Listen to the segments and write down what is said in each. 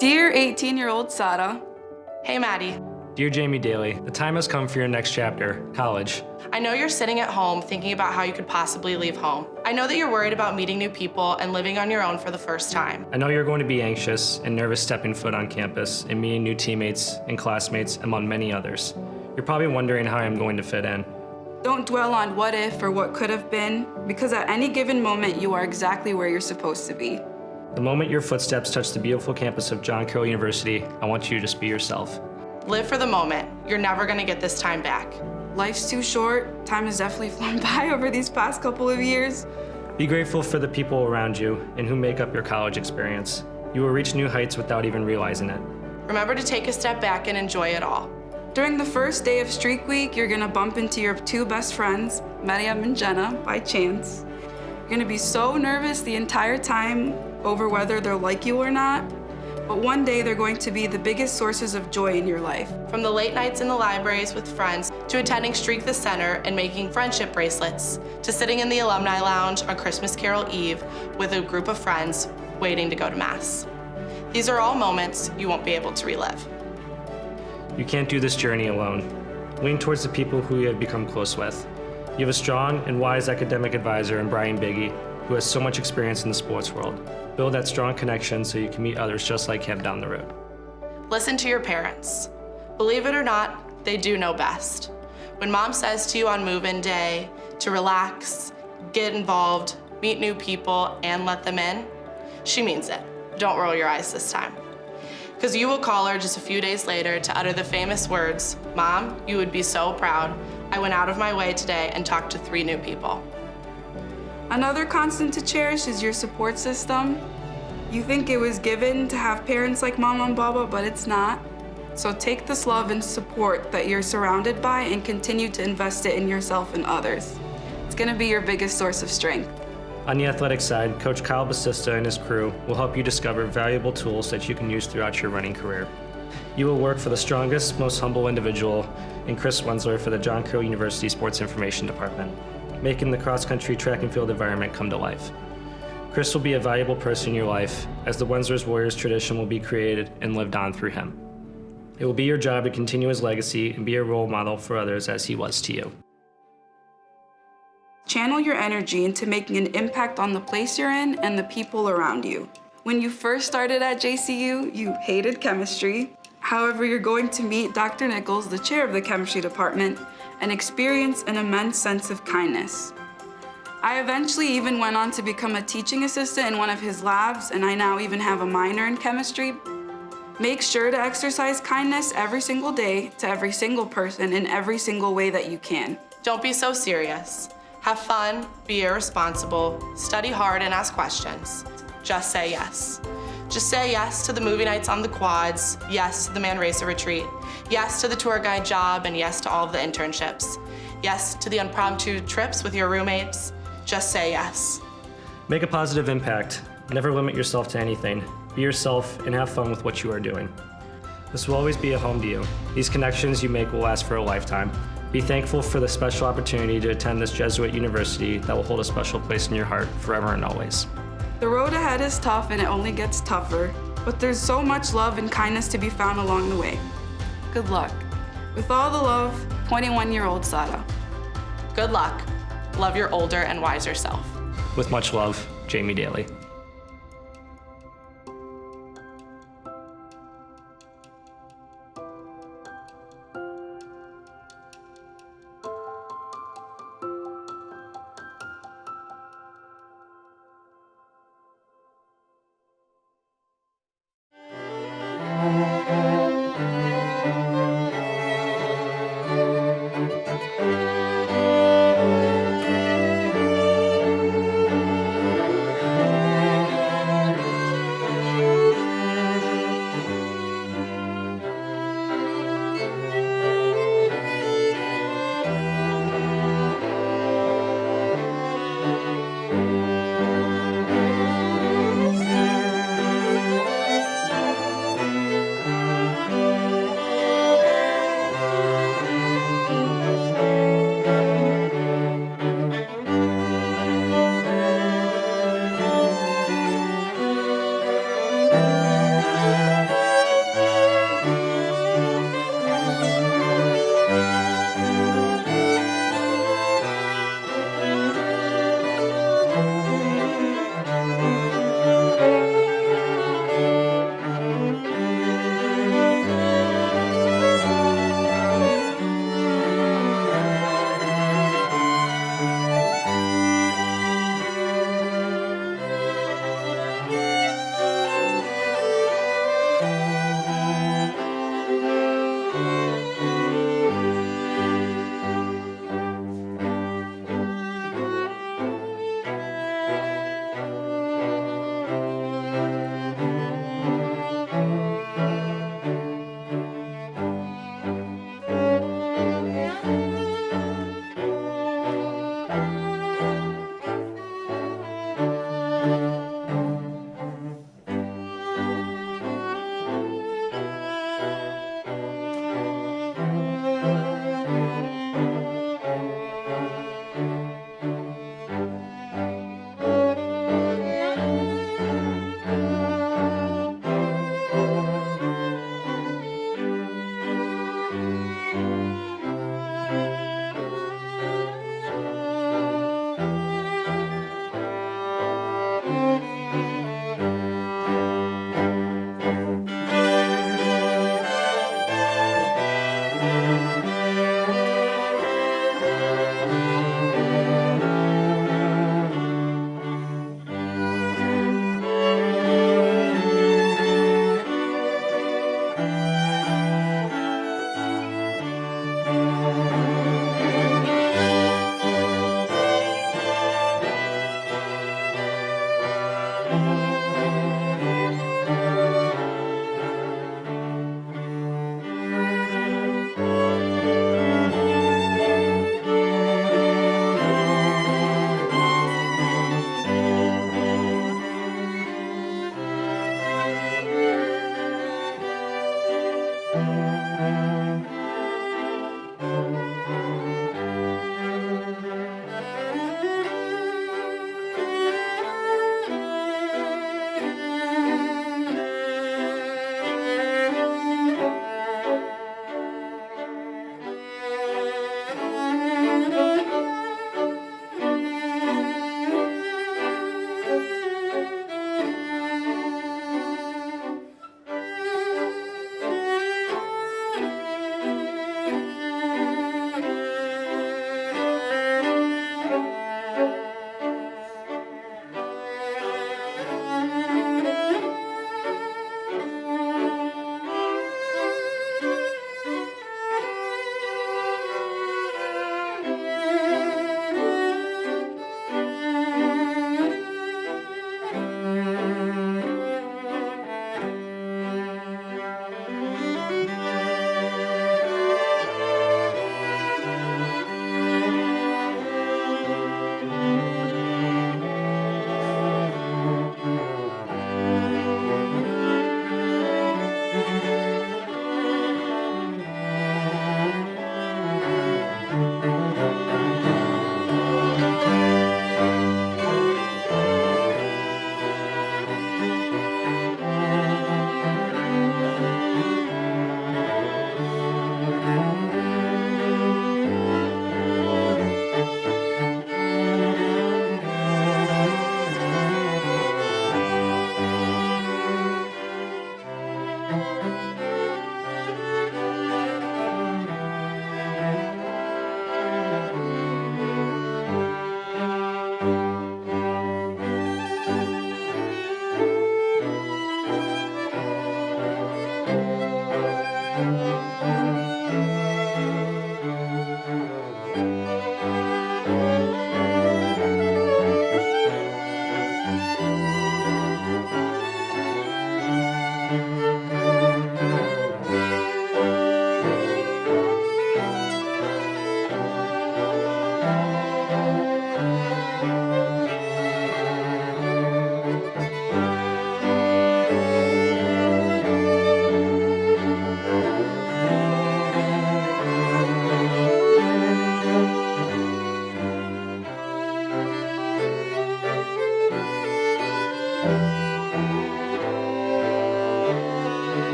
Dear 18-year-old Sada. Hey, Maddie. Dear Jamie Daly, the time has come for your next chapter, college. I know you're sitting at home thinking about how you could possibly leave home. I know that you're worried about meeting new people and living on your own for the first time. I know you're going to be anxious and nervous stepping foot on campus and meeting new teammates and classmates, among many others. You're probably wondering how I'm going to fit in. Don't dwell on what if or what could have been, because at any given moment, you are exactly where you're supposed to be. The moment your footsteps touch the beautiful campus of Carroll University, I want you to just be yourself. Live for the moment. You're never gonna get this time back. Life's too short. Time has definitely flown by over these past couple of years. Be grateful for the people around you and who make up your college experience. You will reach new heights without even realizing it. Remember to take a step back and enjoy it all. During the first day of Streak Week, you're gonna bump into your two best friends, Mariam and Jenna, by chance. You're gonna be so nervous the entire time over whether they'll like you or not, but one day they're going to be the biggest sources of joy in your life. From the late nights in the libraries with friends, to attending Streak the Center and making friendship bracelets, to sitting in the alumni lounge on Christmas Carol Eve with a group of friends waiting to go to Mass. These are all moments you won't be able to relive. You can't do this journey alone. Lean towards the people who you have become close with. You have a strong and wise academic advisor in Brian Biggie, who has so much experience in the sports world. Build that strong connection so you can meet others just like him down the road. Listen to your parents. Believe it or not, they do know best. When mom says to you on move-in day to relax, get involved, meet new people, and let them in, she means it. Don't roll your eyes this time. Because you will call her just a few days later to utter the famous words, "Mom, you would be so proud. I went out of my way today and talked to 3 new people." Another constant to cherish is your support system. You think it was given to have parents like Mama and Baba, but it's not. So take this love and support that you're surrounded by and continue to invest it in yourself and others. It's gonna be your biggest source of strength. On the athletic side, Coach Kyle Basista and his crew will help you discover valuable tools that you can use throughout your running career. You will work for the strongest, most humble individual in Chris Wensler for the Carroll University Sports Information Department, making the cross-country track and field environment come to life. Chris will be a valuable person in your life, as the Wenslers Warriors tradition will be created and lived on through him. It will be your job to continue his legacy and be a role model for others as he was to you. Channel your energy into making an impact on the place you're in and the people around you. When you first started at JCU, you hated chemistry. However, you're going to meet Dr. Nichols, the chair of the chemistry department, and experience an immense sense of kindness. I eventually even went on to become a teaching assistant in one of his labs, and I now even have a minor in chemistry. Make sure to exercise kindness every single day to every single person in every single way that you can. Don't be so serious. Have fun, be irresponsible, study hard, and ask questions. Just say yes. Just say yes to the movie nights on the quads, yes to the Man Racer retreat, yes to the tour guide job, and yes to all of the internships. Yes to the impromptu trips with your roommates. Just say yes. Make a positive impact. Never limit yourself to anything. Be yourself and have fun with what you are doing. This will always be a home to you. These connections you make will last for a lifetime. Be thankful for the special opportunity to attend this Jesuit University that will hold a special place in your heart forever and always. The road ahead is tough and it only gets tougher, but there's so much love and kindness to be found along the way. Good luck. With all the love, 21-year-old Sada. Good luck. Love your older and wiser self. With much love, Jamie Daly.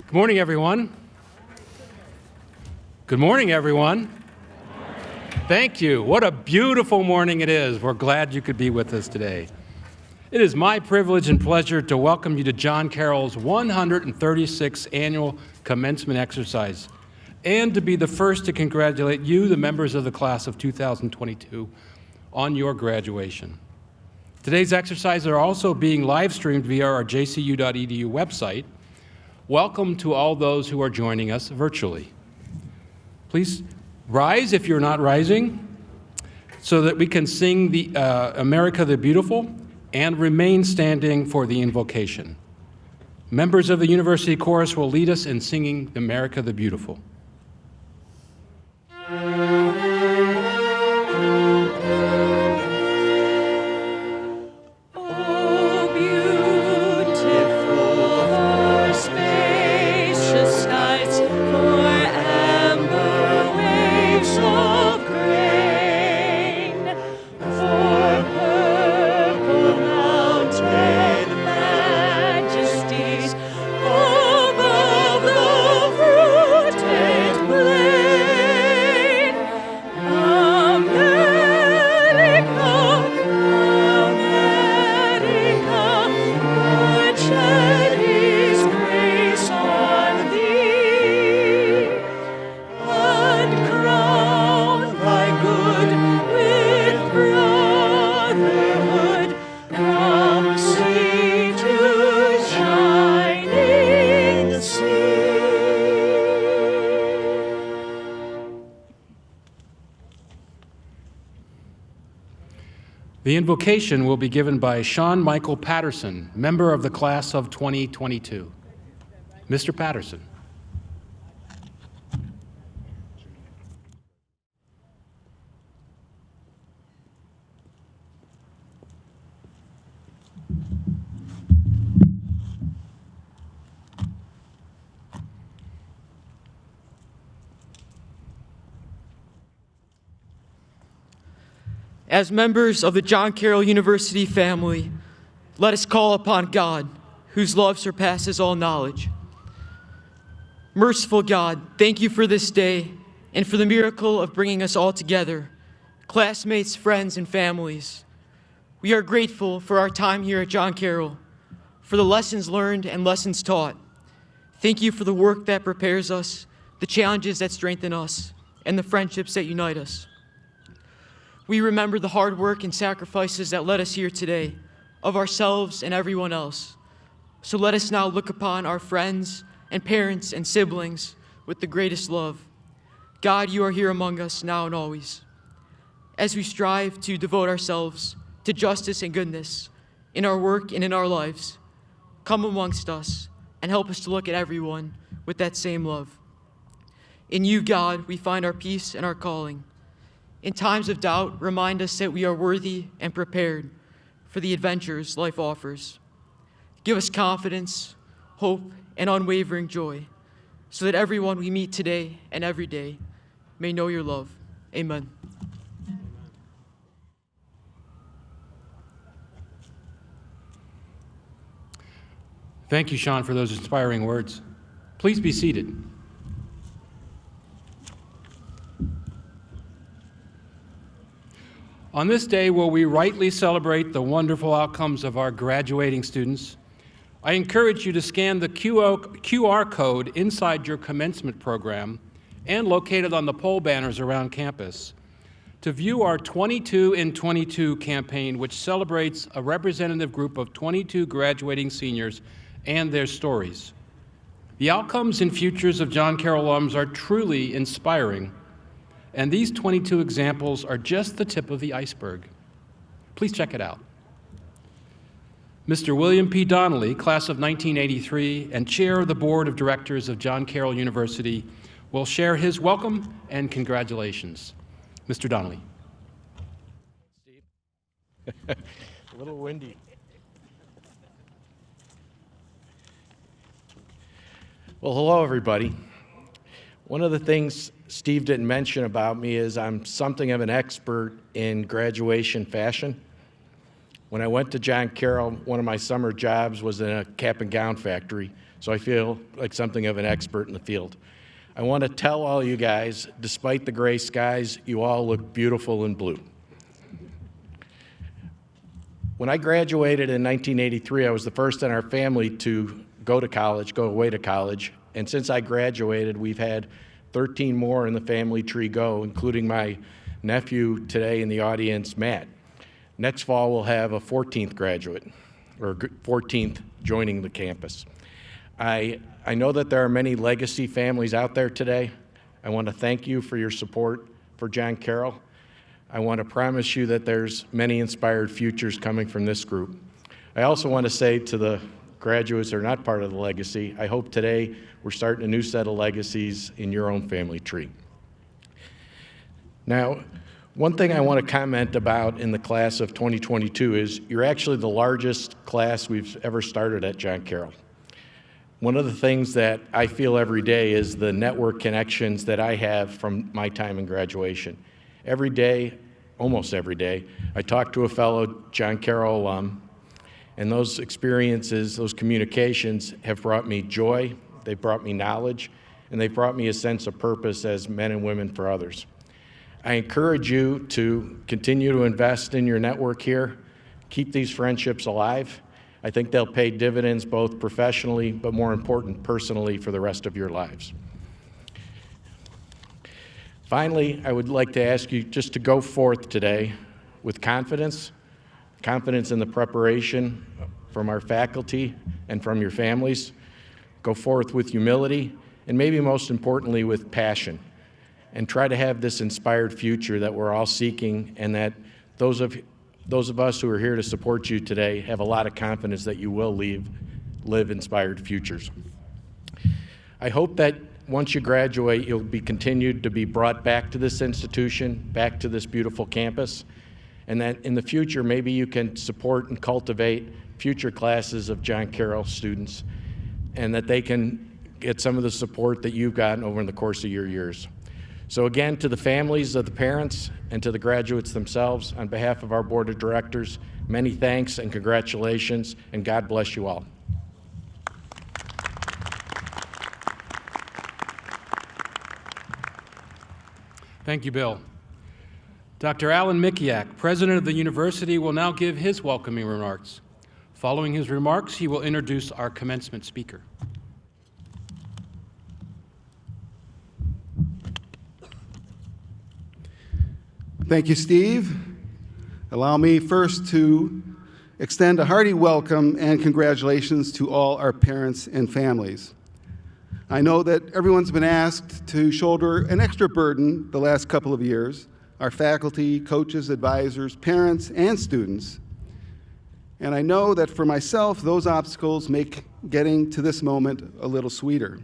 Good morning, everyone. Good morning, everyone. Thank you. What a beautiful morning it is. We're glad you could be with us today. It is my privilege and pleasure to welcome you to John Carroll's 136th annual commencement exercise, and to be the first to congratulate you, the members of the class of 2022, on your graduation. Today's exercises are also being live streamed via our jcu.edu website. Welcome to all those who are joining us virtually. Please rise if you're not rising, so that we can sing the America the Beautiful, and remain standing for the invocation. Members of the University Chorus will lead us in singing America the Beautiful. The invocation will be given by Sean Michael Patterson, member of the class of 2022. Mr. Patterson. As members of the John Carroll University family, let us call upon God, whose love surpasses all knowledge. Merciful God, thank you for this day and for the miracle of bringing us all together, classmates, friends, and families. We are grateful for our time here at John Carroll, for the lessons learned and lessons taught. Thank you for the work that prepares us, the challenges that strengthen us, and the friendships that unite us. We remember the hard work and sacrifices that led us here today, of ourselves and everyone else. So let us now look upon our friends and parents and siblings with the greatest love. God, you are here among us now and always. As we strive to devote ourselves to justice and goodness in our work and in our lives, come amongst us and help us to look at everyone with that same love. In you, God, we find our peace and our calling. In times of doubt, remind us that we are worthy and prepared for the adventures life offers. Give us confidence, hope, and unwavering joy, so that everyone we meet today and every day may know your love. Amen. Thank you, Sean, for those inspiring words. Please be seated. On this day where we rightly celebrate the wonderful outcomes of our graduating students, I encourage you to scan the QR code inside your commencement program and located on the pole banners around campus to view our 22 in 22 campaign, which celebrates a representative group of 22 graduating seniors and their stories. The outcomes and futures of John Carroll alums are truly inspiring, and these 22 examples are just the tip of the iceberg. Please check it out. Mr. William P. Donnelly, class of 1983 and chair of the board of directors of John Carroll University, will share his welcome and congratulations. Mr. Donnelly. Steve. A little windy. Well, hello, everybody. One of the things Steve didn't mention about me is I'm something of an expert in graduation fashion. When I went to John Carroll, one of my summer jobs was in a cap and gown factory, so I feel like something of an expert in the field. I want to tell all you guys, despite the gray skies, you all look beautiful in blue. When I graduated in 1983, I was the first in our family to go away to college, and since I graduated, we've had 13 more in the family tree go, including my nephew today in the audience, Matt. Next fall, we'll have a 14th graduate, or 14th joining the campus. I know that there are many legacy families out there today. I want to thank you for your support for John Carroll. I want to promise you that there's many inspired futures coming from this group. I also want to say to the graduates that are not part of the legacy, I hope today we're starting a new set of legacies in your own family tree. Now, one thing I want to comment about in the class of 2022 is you're actually the largest class we've ever started at John Carroll. One of the things that I feel every day is the network connections that I have from my time in graduation. Every day, almost every day, I talk to a fellow John Carroll alum, and those experiences, those communications have brought me joy, they've brought me knowledge, and they've brought me a sense of purpose as men and women for others. I encourage you to continue to invest in your network here, keep these friendships alive. I think they'll pay dividends both professionally, but more important, personally for the rest of your lives. Finally, I would like to ask you just to go forth today with confidence in the preparation from our faculty and from your families. Go forth with humility, and maybe most importantly with passion, and try to have this inspired future that we're all seeking, and that those of us who are here to support you today have a lot of confidence that you will live inspired futures. I hope that once you graduate, you'll be continued to be brought back to this institution, back to this beautiful campus, and that in the future, maybe you can support and cultivate future classes of John Carroll students, and that they can get some of the support that you've gotten over in the course of your years. So again, to the families of the parents and to the graduates themselves, on behalf of our board of directors, many thanks and congratulations, and God bless you all. Thank you, Bill. Dr. Alan Mikiak, president of the university, will now give his welcoming remarks. Following his remarks, he will introduce our commencement speaker. Thank you, Steve. Allow me first to extend a hearty welcome and congratulations to all our parents and families. I know that everyone's been asked to shoulder an extra burden the last couple of years, our faculty, coaches, advisors, parents, and students. And I know that for myself, those obstacles make getting to this moment a little sweeter.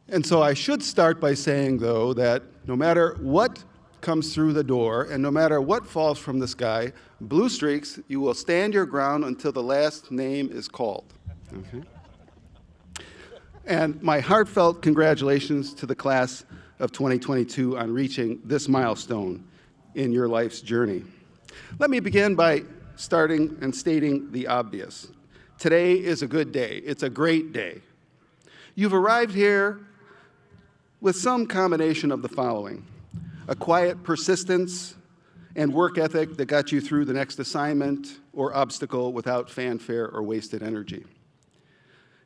And so I should start by saying, though, that no matter what comes through the door and no matter what falls from the sky, Blue Streaks, you will stand your ground until the last name is called. Okay? And my heartfelt congratulations to the class of 2022 on reaching this milestone in your life's journey. Let me begin by starting and stating the obvious. Today is a good day. It's a great day. You've arrived here with some combination of the following: a quiet persistence and work ethic that got you through the next assignment or obstacle without fanfare or wasted energy.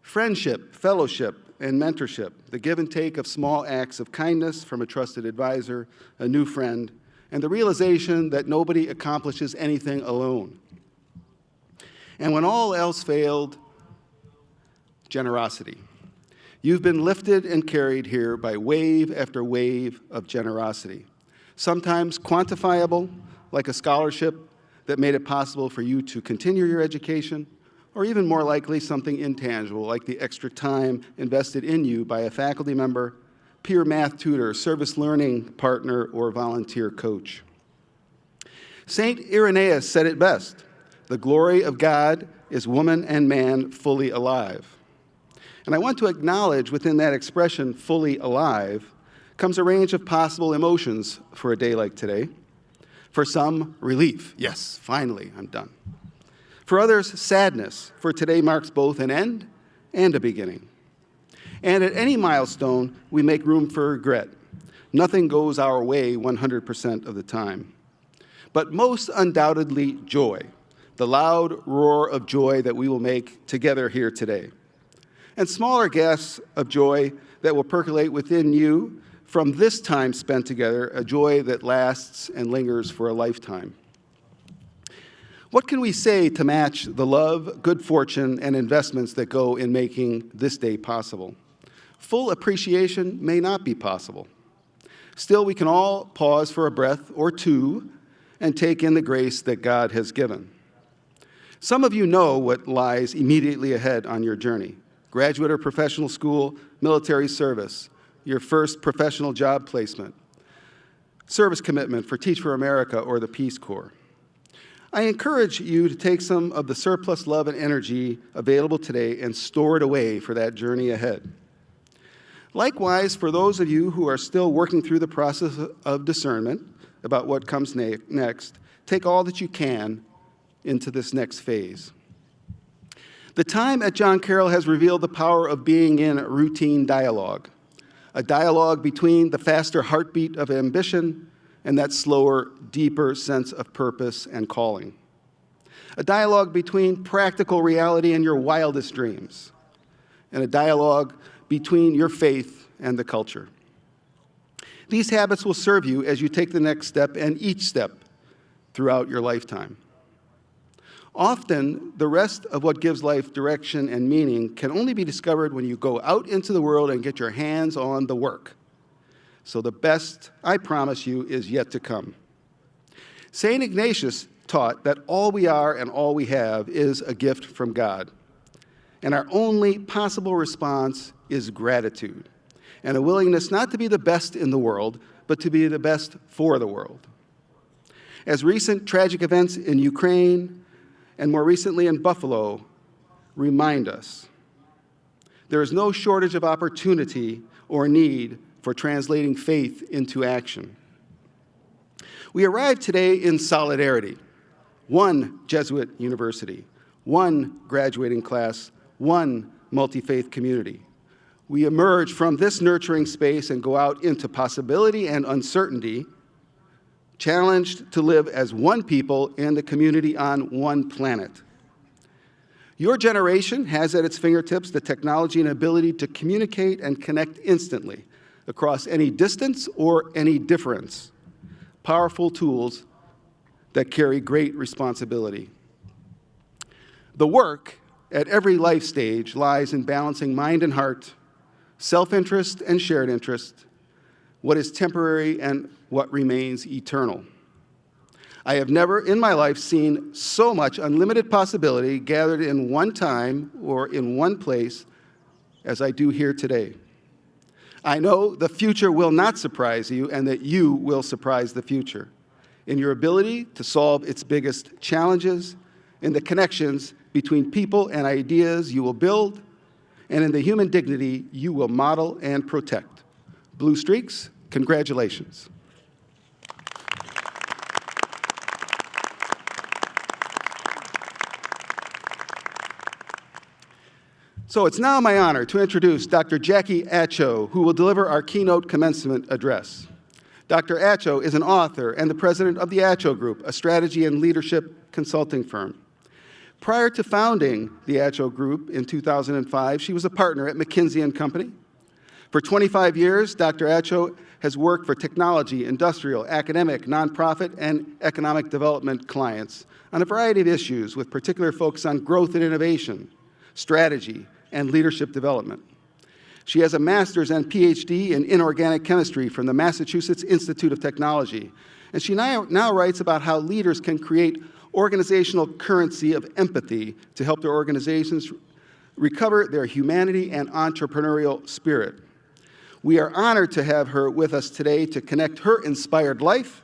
Friendship, fellowship, and mentorship, the give and take of small acts of kindness from a trusted advisor, a new friend, and the realization that nobody accomplishes anything alone. And when all else failed, generosity. You've been lifted and carried here by wave after wave of generosity, sometimes quantifiable, like a scholarship that made it possible for you to continue your education, or even more likely, something intangible, like the extra time invested in you by a faculty member, peer math tutor, service learning partner, or volunteer coach. St. Irenaeus said it best: the glory of God is woman and man fully alive. And I want to acknowledge within that expression, fully alive, comes a range of possible emotions for a day like today. For some, relief. Yes, finally, I'm done. For others, sadness, for today marks both an end and a beginning. And at any milestone, we make room for regret. Nothing goes our way 100% of the time. But most undoubtedly, joy, the loud roar of joy that we will make together here today. And smaller gasps of joy that will percolate within you from this time spent together, a joy that lasts and lingers for a lifetime. What can we say to match the love, good fortune, and investments that go in making this day possible? Full appreciation may not be possible. Still, we can all pause for a breath or two and take in the grace that God has given. Some of you know what lies immediately ahead on your journey: graduate or professional school, military service, your first professional job placement, service commitment for Teach for America or the Peace Corps. I encourage you to take some of the surplus love and energy available today and store it away for that journey ahead. Likewise, for those of you who are still working through the process of discernment about what comes next, take all that you can into this next phase. The time at John Carroll has revealed the power of being in routine dialogue, a dialogue between the faster heartbeat of ambition and that slower, deeper sense of purpose and calling. A dialogue between practical reality and your wildest dreams, and a dialogue between your faith and the culture. These habits will serve you as you take the next step and each step throughout your lifetime. Often, the rest of what gives life direction and meaning can only be discovered when you go out into the world and get your hands on the work. So the best, I promise you, is yet to come. St. Ignatius taught that all we are and all we have is a gift from God. And our only possible response is gratitude and a willingness not to be the best in the world, but to be the best for the world. As recent tragic events in Ukraine and more recently in Buffalo remind us, there is no shortage of opportunity or need for translating faith into action. We arrive today in solidarity. One Jesuit university, one graduating class, one multi-faith community. We emerge from this nurturing space and go out into possibility and uncertainty, challenged to live as one people in the community on one planet. Your generation has at its fingertips the technology and ability to communicate and connect instantly across any distance or any difference. Powerful tools that carry great responsibility. The work at every life stage lies in balancing mind and heart, self-interest and shared interest, what is temporary and what remains eternal. I have never in my life seen so much unlimited possibility gathered in one time or in one place as I do here today. I know the future will not surprise you and that you will surprise the future in your ability to solve its biggest challenges, in the connections between people and ideas you will build, and in the human dignity you will model and protect. Blue Streaks, congratulations. So it's now my honor to introduce Dr. Jackie Atcho, who will deliver our keynote commencement address. Dr. Acho is an author and the president of the Acho Group, a strategy and leadership consulting firm. Prior to founding the Acho Group in 2005, she was a partner at McKinsey & Company. For 25 years, Dr. Acho has worked for technology, industrial, academic, nonprofit, and economic development clients on a variety of issues with particular focus on growth and innovation, strategy, and leadership development. She has a master's and PhD in inorganic chemistry from the Massachusetts Institute of Technology, and she now writes about how leaders can create organizational currency of empathy to help their organizations recover their humanity and entrepreneurial spirit. We are honored to have her with us today to connect her inspired life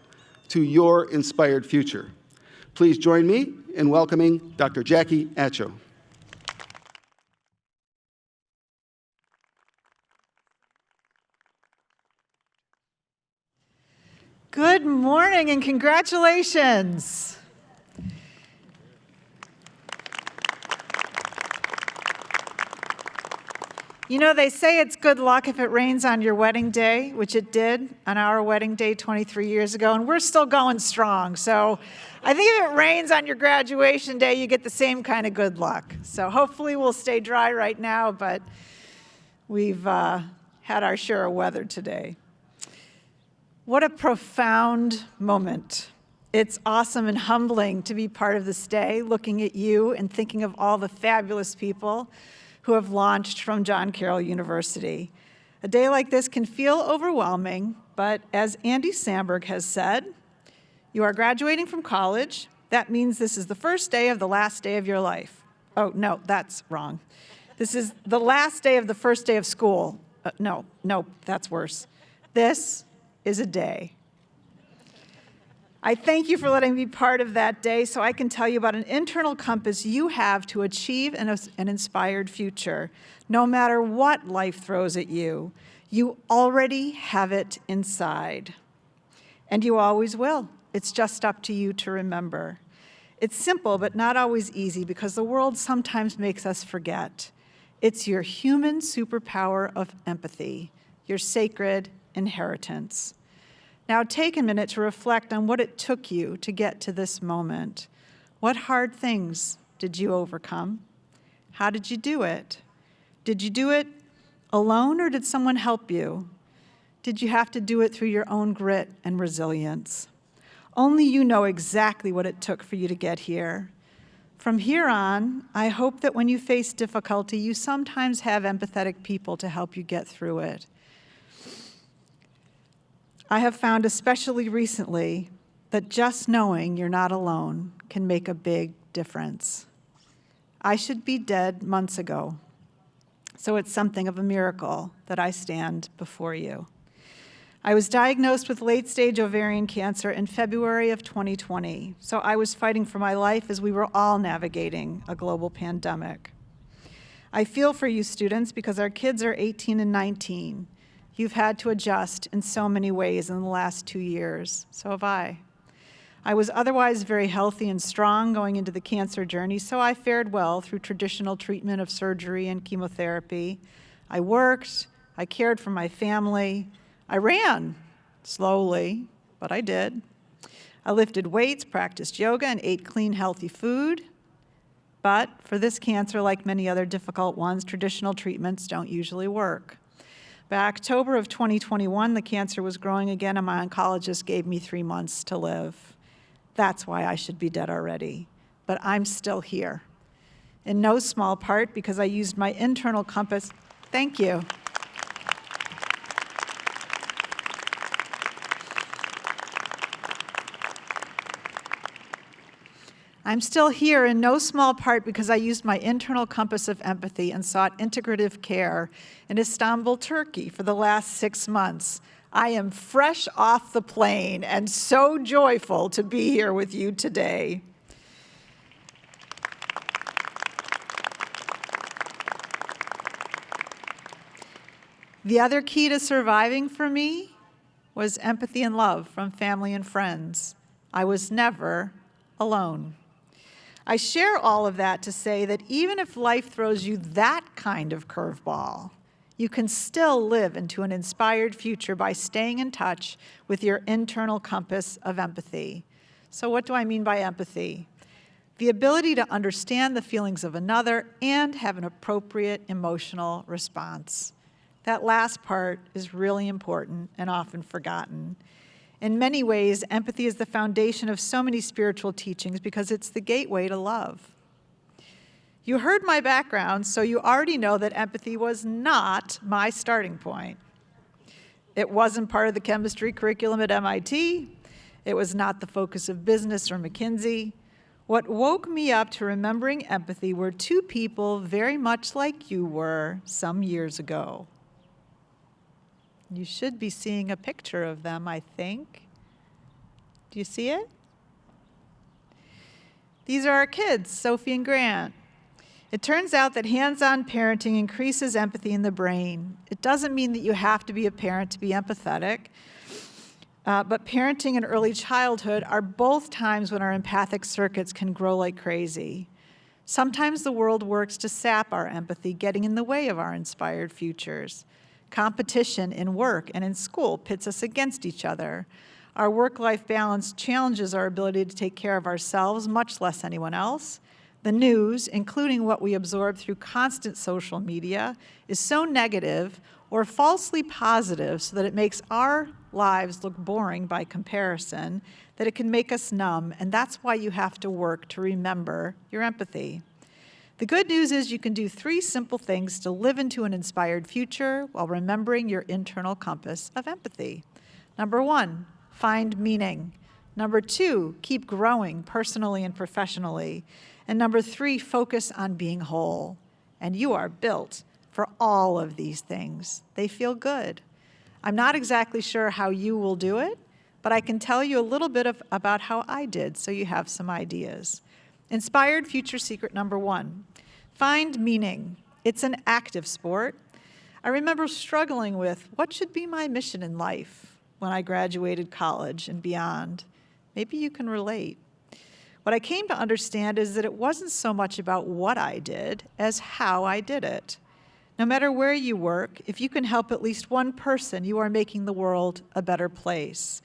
to your inspired future. Please join me in welcoming Dr. Jackie Acho. Good morning and congratulations. You know, they say it's good luck if it rains on your wedding day, which it did on our wedding day 23 years ago, and we're still going strong. So I think if it rains on your graduation day, you get the same kind of good luck. So hopefully we'll stay dry right now, but we've had our share of weather today. What a profound moment. It's awesome and humbling to be part of this day, looking at you and thinking of all the fabulous people who have launched from John Carroll University. A day like this can feel overwhelming, but as Andy Samberg has said, you are graduating from college. That means this is the first day of the last day of your life. Oh, no, that's wrong. This is the last day of the first day of school. No, that's worse. This is a day. I thank you for letting me be part of that day so I can tell you about an internal compass you have to achieve an inspired future. No matter what life throws at you, you already have it inside. And you always will. It's just up to you to remember. It's simple, but not always easy because the world sometimes makes us forget. It's your human superpower of empathy, your sacred inheritance. Now take a minute to reflect on what it took you to get to this moment. What hard things did you overcome? How did you do it? Did you do it alone or did someone help you? Did you have to do it through your own grit and resilience? Only you know exactly what it took for you to get here. From here on, I hope that when you face difficulty, you sometimes have empathetic people to help you get through it. I have found, especially recently, that just knowing you're not alone can make a big difference. I should be dead months ago, so it's something of a miracle that I stand before you. I was diagnosed with late-stage ovarian cancer in February of 2020, so I was fighting for my life as we were all navigating a global pandemic. I feel for you students because our kids are 18 and 19. You've had to adjust in so many ways in the last 2 years. So have I. I was otherwise very healthy and strong going into the cancer journey, so I fared well through traditional treatment of surgery and chemotherapy. I worked, I cared for my family, I ran, slowly, but I did. I lifted weights, practiced yoga, and ate clean, healthy food. But for this cancer, like many other difficult ones, traditional treatments don't usually work. By October of 2021, the cancer was growing again, and my oncologist gave me 3 months to live. That's why I should be dead already. But I'm still here, in no small part because I used my internal compass. Thank you. I'm still here in no small part because I used my internal compass of empathy and sought integrative care in Istanbul, Turkey for the last 6 months. I am fresh off the plane and so joyful to be here with you today. The other key to surviving for me was empathy and love from family and friends. I was never alone. I share all of that to say that even if life throws you that kind of curveball, You can still live into an inspired future by staying in touch with your internal compass of empathy. So what do I mean by empathy? The ability to understand the feelings of another and have an appropriate emotional response. That last part is really important and often forgotten. In many ways, empathy is the foundation of so many spiritual teachings because it's the gateway to love. You heard my background, so you already know that empathy was not my starting point. It wasn't part of the chemistry curriculum at MIT. It was not the focus of business or McKinsey. What woke me up to remembering empathy were two people very much like you were some years ago. You should be seeing a picture of them, I think. Do you see it? These are our kids, Sophie and Grant. It turns out that hands-on parenting increases empathy in the brain. It doesn't mean that you have to be a parent to be empathetic, but parenting and early childhood are both times when our empathic circuits can grow like crazy. Sometimes the world works to sap our empathy, getting in the way of our inspired futures. Competition in work and in school pits us against each other. Our work-life balance challenges our ability to take care of ourselves, much less anyone else. The news, including what we absorb through constant social media, is so negative or falsely positive so that it makes our lives look boring by comparison, that it can make us numb, and that's why you have to work to remember your empathy. The good news is you can do 3 simple things to live into an inspired future while remembering your internal compass of empathy. Number 1, find meaning. Number 2, keep growing personally and professionally. And number 3, focus on being whole. And you are built for all of these things. They feel good. I'm not exactly sure how you will do it, but I can tell you a little bit about how I did so you have some ideas. Inspired future secret number 1, find meaning. It's an active sport. I remember struggling with what should be my mission in life when I graduated college and beyond. Maybe you can relate. What I came to understand is that it wasn't so much about what I did as how I did it. No matter where you work, if you can help at least one person, you are making the world a better place.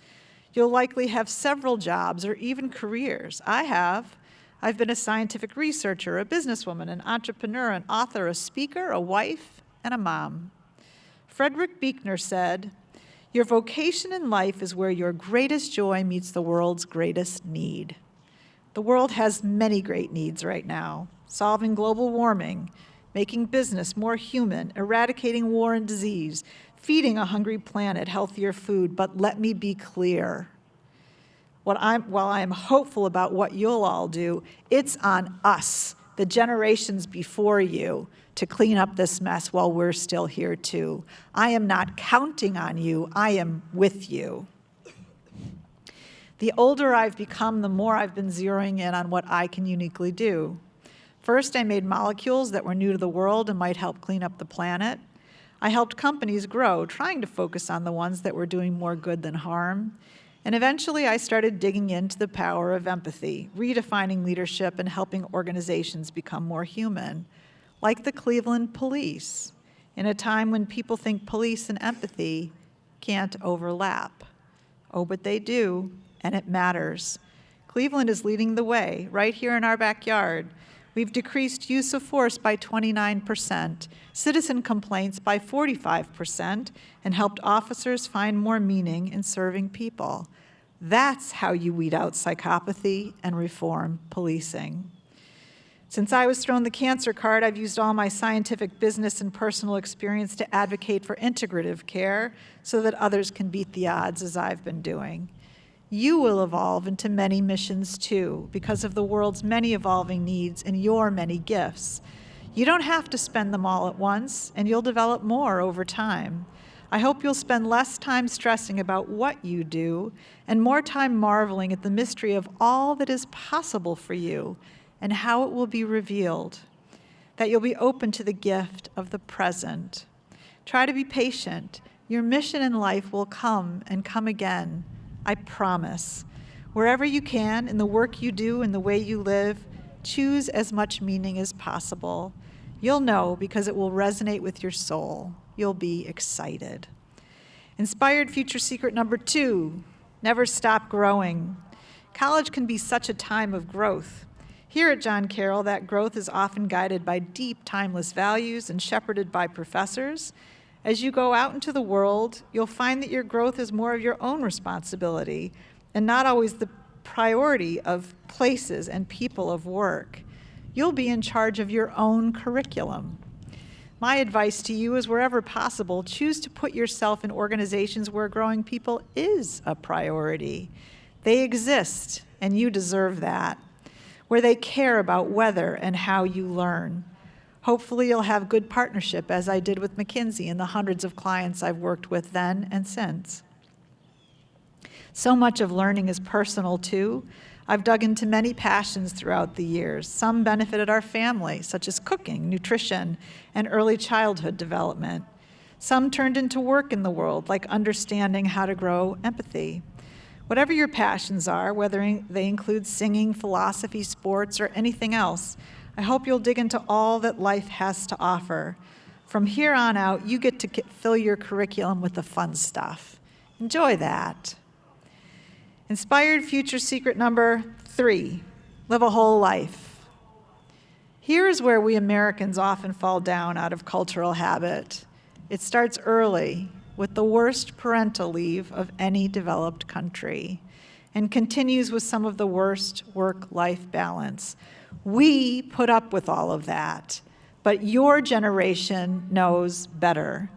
You'll likely have several jobs or even careers. I have. I've been a scientific researcher, a businesswoman, an entrepreneur, an author, a speaker, a wife, and a mom. Frederick Buechner said, "Your vocation in life is where your greatest joy meets the world's greatest need." The world has many great needs right now: solving global warming, making business more human, eradicating war and disease, feeding a hungry planet healthier food. But let me be clear. While I am hopeful about what you'll all do, it's on us, the generations before you, to clean up this mess while we're still here too. I am not counting on you, I am with you. The older I've become, the more I've been zeroing in on what I can uniquely do. First, I made molecules that were new to the world and might help clean up the planet. I helped companies grow, trying to focus on the ones that were doing more good than harm. And eventually, I started digging into the power of empathy, redefining leadership and helping organizations become more human, like the Cleveland Police, in a time when people think police and empathy can't overlap. Oh, but they do. And it matters. Cleveland is leading the way right here in our backyard. We've decreased use of force by 29%, citizen complaints by 45%, and helped officers find more meaning in serving people. That's how you weed out psychopathy and reform policing. Since I was thrown the cancer card, I've used all my scientific, business, and personal experience to advocate for integrative care so that others can beat the odds as I've been doing. You will evolve into many missions too, because of the world's many evolving needs and your many gifts. You don't have to spend them all at once, and you'll develop more over time. I hope you'll spend less time stressing about what you do and more time marveling at the mystery of all that is possible for you and how it will be revealed. That you'll be open to the gift of the present. Try to be patient. Your mission in life will come and come again. I promise. Wherever you can, in the work you do, in the way you live, choose as much meaning as possible. You'll know because it will resonate with your soul. you'll be excited. Inspired future secret number 2, never stop growing. College can be such a time of growth. Here at John Carroll, that growth is often guided by deep, timeless values and shepherded by professors. As you go out into the world, you'll find that your growth is more of your own responsibility and not always the priority of places and people of work. You'll be in charge of your own curriculum. My advice to you is, wherever possible, choose to put yourself in organizations where growing people is a priority. They exist, and you deserve that, where they care about whether and how you learn. Hopefully you'll have good partnership, as I did with McKinsey and the hundreds of clients I've worked with then and since. So much of learning is personal, too. I've dug into many passions throughout the years. Some benefited our family, such as cooking, nutrition, and early childhood development. Some turned into work in the world, like understanding how to grow empathy. Whatever your passions are, whether they include singing, philosophy, sports, or anything else, I hope you'll dig into all that life has to offer. From here on out, you get to fill your curriculum with the fun stuff. Enjoy that. Inspired future secret number 3, live a whole life. Here is where we Americans often fall down out of cultural habit. It starts early, with the worst parental leave of any developed country, and continues with some of the worst work-life balance. We put up with all of that, but your generation knows better.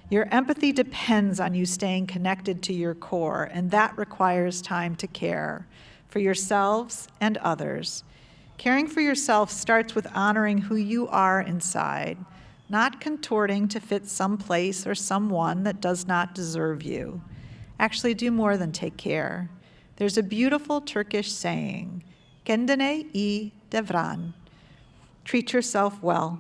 Your empathy depends on you staying connected to your core, and that requires time to care for yourselves and others. Caring for yourself starts with honoring who you are inside, not contorting to fit some place or someone that does not deserve you. Actually, do more than take care. There's a beautiful Turkish saying, "Kendine iyi davran." Treat yourself well.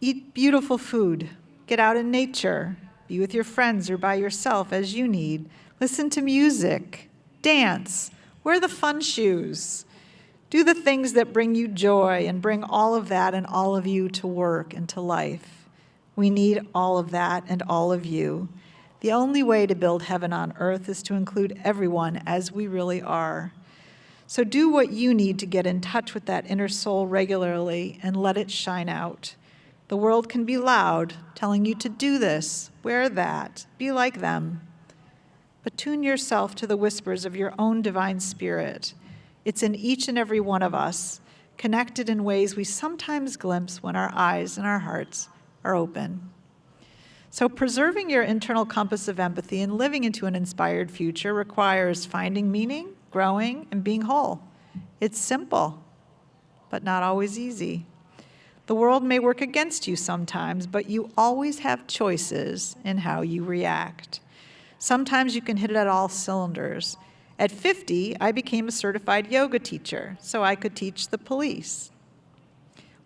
Eat beautiful food. Get out in nature. Be with your friends or by yourself as you need. Listen to music. Dance. Wear the fun shoes. Do the things that bring you joy and bring all of that and all of you to work and to life. We need all of that and all of you. The only way to build heaven on earth is to include everyone as we really are. So do what you need to get in touch with that inner soul regularly and let it shine out. The world can be loud, telling you to do this, wear that, be like them. But tune yourself to the whispers of your own divine spirit. It's in each and every one of us, connected in ways we sometimes glimpse when our eyes and our hearts are open. So preserving your internal compass of empathy and living into an inspired future requires finding meaning, growing, and being whole. It's simple, but not always easy. The world may work against you sometimes, but you always have choices in how you react. Sometimes you can hit it at all cylinders. At 50, I became a certified yoga teacher, so I could teach the police.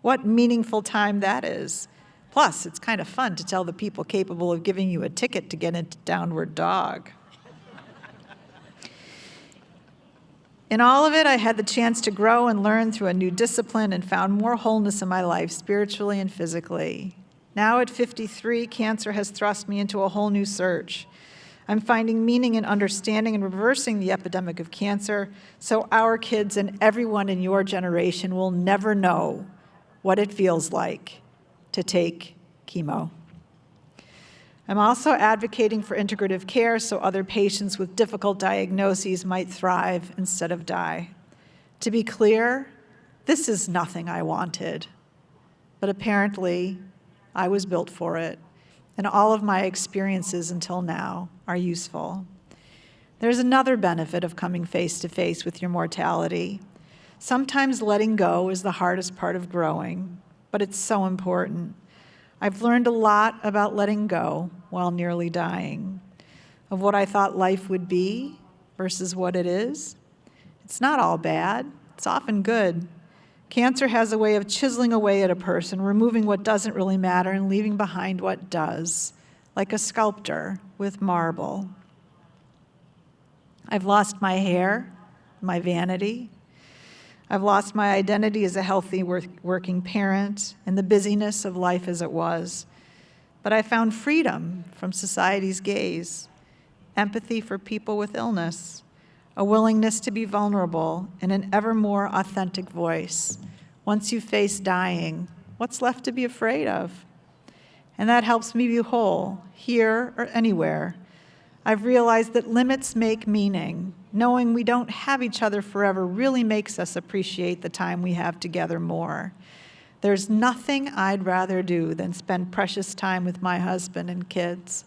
What meaningful time that is. Plus, it's kind of fun to tell the people capable of giving you a ticket to get into Downward Dog. In all of it, I had the chance to grow and learn through a new discipline and found more wholeness in my life, spiritually and physically. Now at 53, cancer has thrust me into a whole new search. I'm finding meaning in understanding and reversing the epidemic of cancer so our kids and everyone in your generation will never know what it feels like to take chemo. I'm also advocating for integrative care so other patients with difficult diagnoses might thrive instead of die. To be clear, this is nothing I wanted, but apparently I was built for it, and all of my experiences until now are useful. There's another benefit of coming face to face with your mortality. Sometimes letting go is the hardest part of growing, but it's so important. I've learned a lot about letting go while nearly dying, of what I thought life would be versus what it is. It's not all bad. It's often good. Cancer has a way of chiseling away at a person, removing what doesn't really matter and leaving behind what does, like a sculptor with marble. I've lost my hair, my vanity. I've lost my identity as a healthy working parent and the busyness of life as it was. but I found freedom from society's gaze, empathy for people with illness, a willingness to be vulnerable, and an ever more authentic voice. Once you face dying, what's left to be afraid of? And that helps me be whole, here or anywhere. I've realized that limits make meaning. Knowing we don't have each other forever really makes us appreciate the time we have together more. There's nothing I'd rather do than spend precious time with my husband and kids,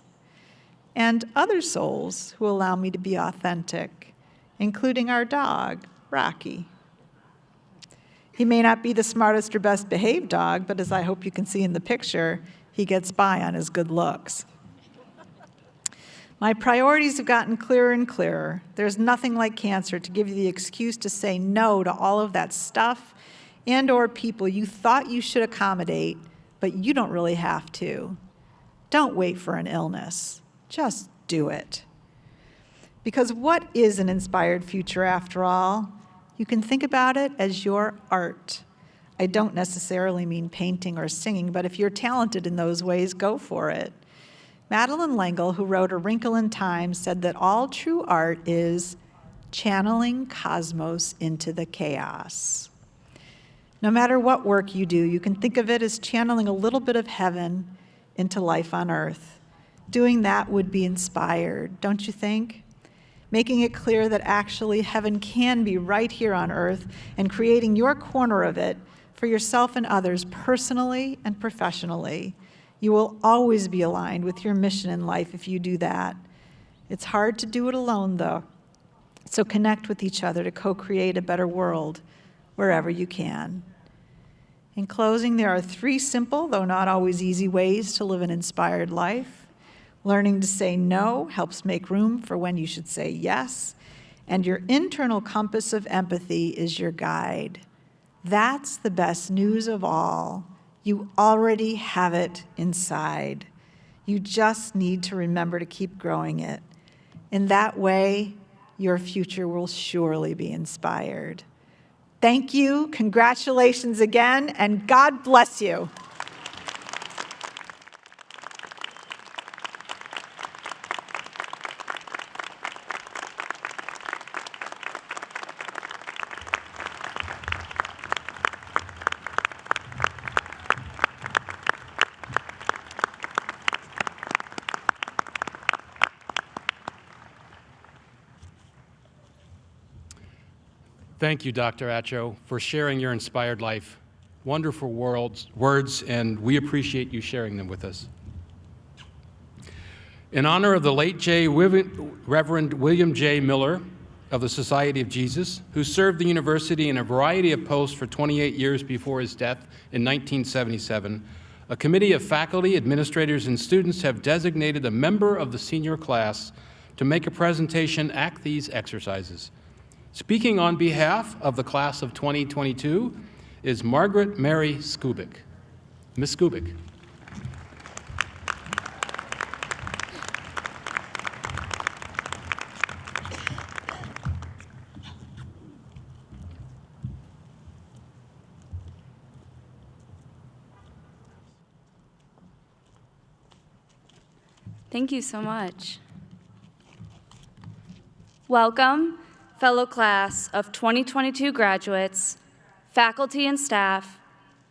and other souls who allow me to be authentic, including our dog, Rocky. He may not be the smartest or best behaved dog, but as I hope you can see in the picture, he gets by on his good looks. My priorities have gotten clearer and clearer. There's nothing like cancer to give you the excuse to say no to all of that stuff and or people you thought you should accommodate, but you don't really have to. Don't wait for an illness. Just do it. Because what is an inspired future after all? You can think about it as your art. I don't necessarily mean painting or singing, but if you're talented in those ways, go for it. Madeleine L'Engle, who wrote A Wrinkle in Time, said that all true art is channeling cosmos into the chaos. No matter what work you do, you can think of it as channeling a little bit of heaven into life on earth. Doing that would be inspired, don't you think? Making it clear that actually heaven can be right here on earth and creating your corner of it for yourself and others personally and professionally. You will always be aligned with your mission in life if you do that. It's hard to do it alone, though. So connect with each other to co-create a better world wherever you can. In closing, there are 3 simple, though not always easy, ways to live an inspired life. Learning to say no helps make room for when you should say yes, and your internal compass of empathy is your guide. That's the best news of all. You already have it inside. You just need to remember to keep growing it. In that way, your future will surely be inspired. Thank you, congratulations again, and God bless you. Thank you, Dr. Acho, for sharing your inspired life. Wonderful words, and we appreciate you sharing them with us. In honor of the late Reverend William J. Miller of the Society of Jesus, who served the university in a variety of posts for 28 years before his death in 1977, a committee of faculty, administrators, and students have designated a member of the senior class to make a presentation at these exercises. Speaking on behalf of the class of 2022 is Margaret Mary Skubik. Ms. Skubik. Thank you so much. Welcome, fellow class of 2022 graduates, faculty and staff,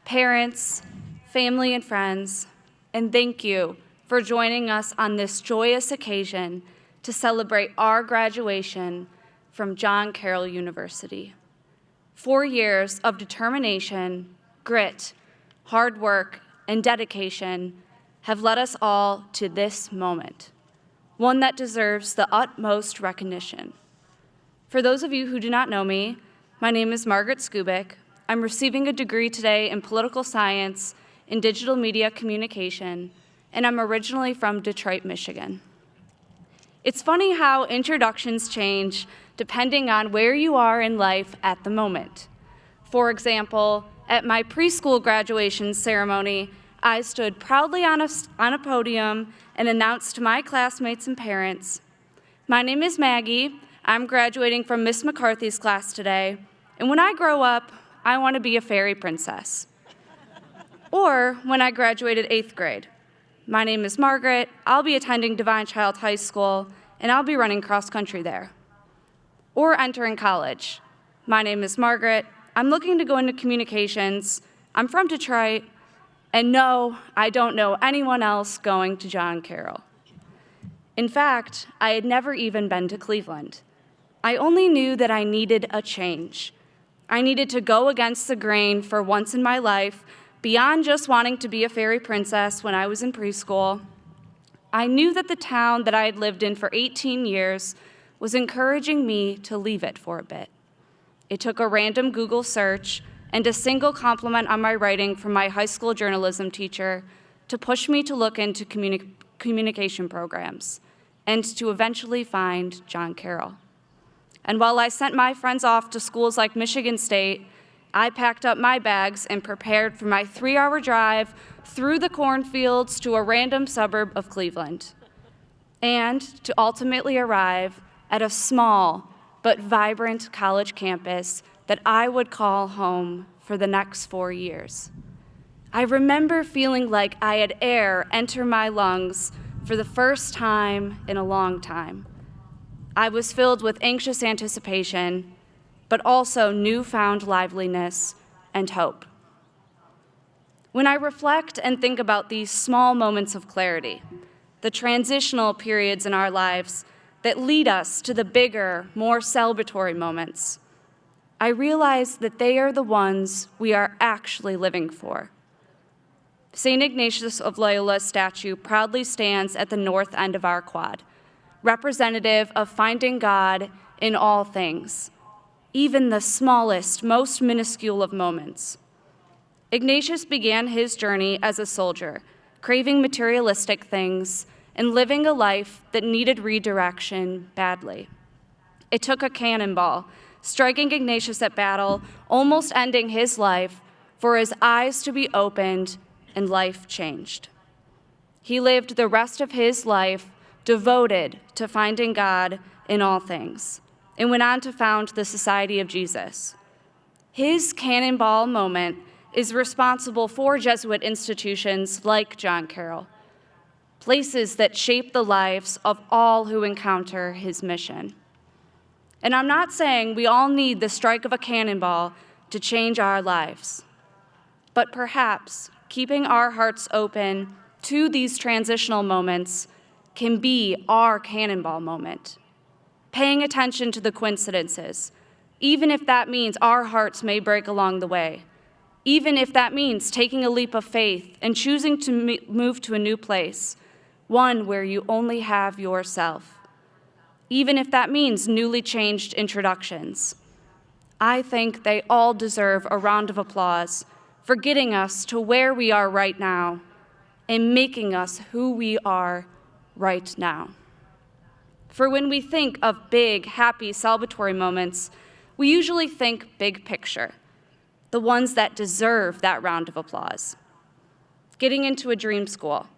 parents, family and friends, and thank you for joining us on this joyous occasion to celebrate our graduation from John Carroll University. 4 years of determination, grit, hard work, and dedication have led us all to this moment, one that deserves the utmost recognition. For those of you who do not know me, my name is Margaret Skubik. I'm receiving a degree today in political science and digital media communication, and I'm originally from Detroit, Michigan. It's funny how introductions change depending on where you are in life at the moment. For example, at my preschool graduation ceremony, I stood proudly on a podium and announced to my classmates and parents, "My name is Maggie. I'm graduating from Miss McCarthy's class today, and when I grow up, I want to be a fairy princess." Or when I graduated 8th grade, My name is Margaret. I'll be attending Divine Child High School, and I'll be running cross country there. Or entering college. My name is Margaret. I'm looking to go into communications. I'm from Detroit, and no, I don't know anyone else going to John Carroll. In fact, I had never even been to Cleveland. I only knew that I needed a change. I needed to go against the grain for once in my life, beyond just wanting to be a fairy princess when I was in preschool. I knew that the town that I had lived in for 18 years was encouraging me to leave it for a bit. It took a random Google search and a single compliment on my writing from my high school journalism teacher to push me to look into communication programs and to eventually find John Carroll. And while I sent my friends off to schools like Michigan State, I packed up my bags and prepared for my 3-hour drive through the cornfields to a random suburb of Cleveland, and to ultimately arrive at a small but vibrant college campus that I would call home for the next 4 years. I remember feeling like I had air enter my lungs for the first time in a long time. I was filled with anxious anticipation, but also newfound liveliness and hope. When I reflect and think about these small moments of clarity, the transitional periods in our lives that lead us to the bigger, more celebratory moments, I realize that they are the ones we are actually living for. St. Ignatius of Loyola's statue proudly stands at the north end of our quad, representative of finding God in all things, even the smallest, most minuscule of moments. Ignatius began his journey as a soldier, craving materialistic things and living a life that needed redirection badly. It took a cannonball, striking Ignatius at battle, almost ending his life, for his eyes to be opened and life changed. He lived the rest of his life devoted to finding God in all things, and went on to found the Society of Jesus. His cannonball moment is responsible for Jesuit institutions like John Carroll, places that shape the lives of all who encounter his mission. And I'm not saying we all need the strike of a cannonball to change our lives, but perhaps keeping our hearts open to these transitional moments can be our cannonball moment. Paying attention to the coincidences, even if that means our hearts may break along the way, even if that means taking a leap of faith and choosing to move to a new place, one where you only have yourself, even if that means newly changed introductions. I think they all deserve a round of applause for getting us to where we are right now and making us who we are right now. For when we think of big, happy, celebratory moments, we usually think big picture, the ones that deserve that round of applause. Getting into a dream school,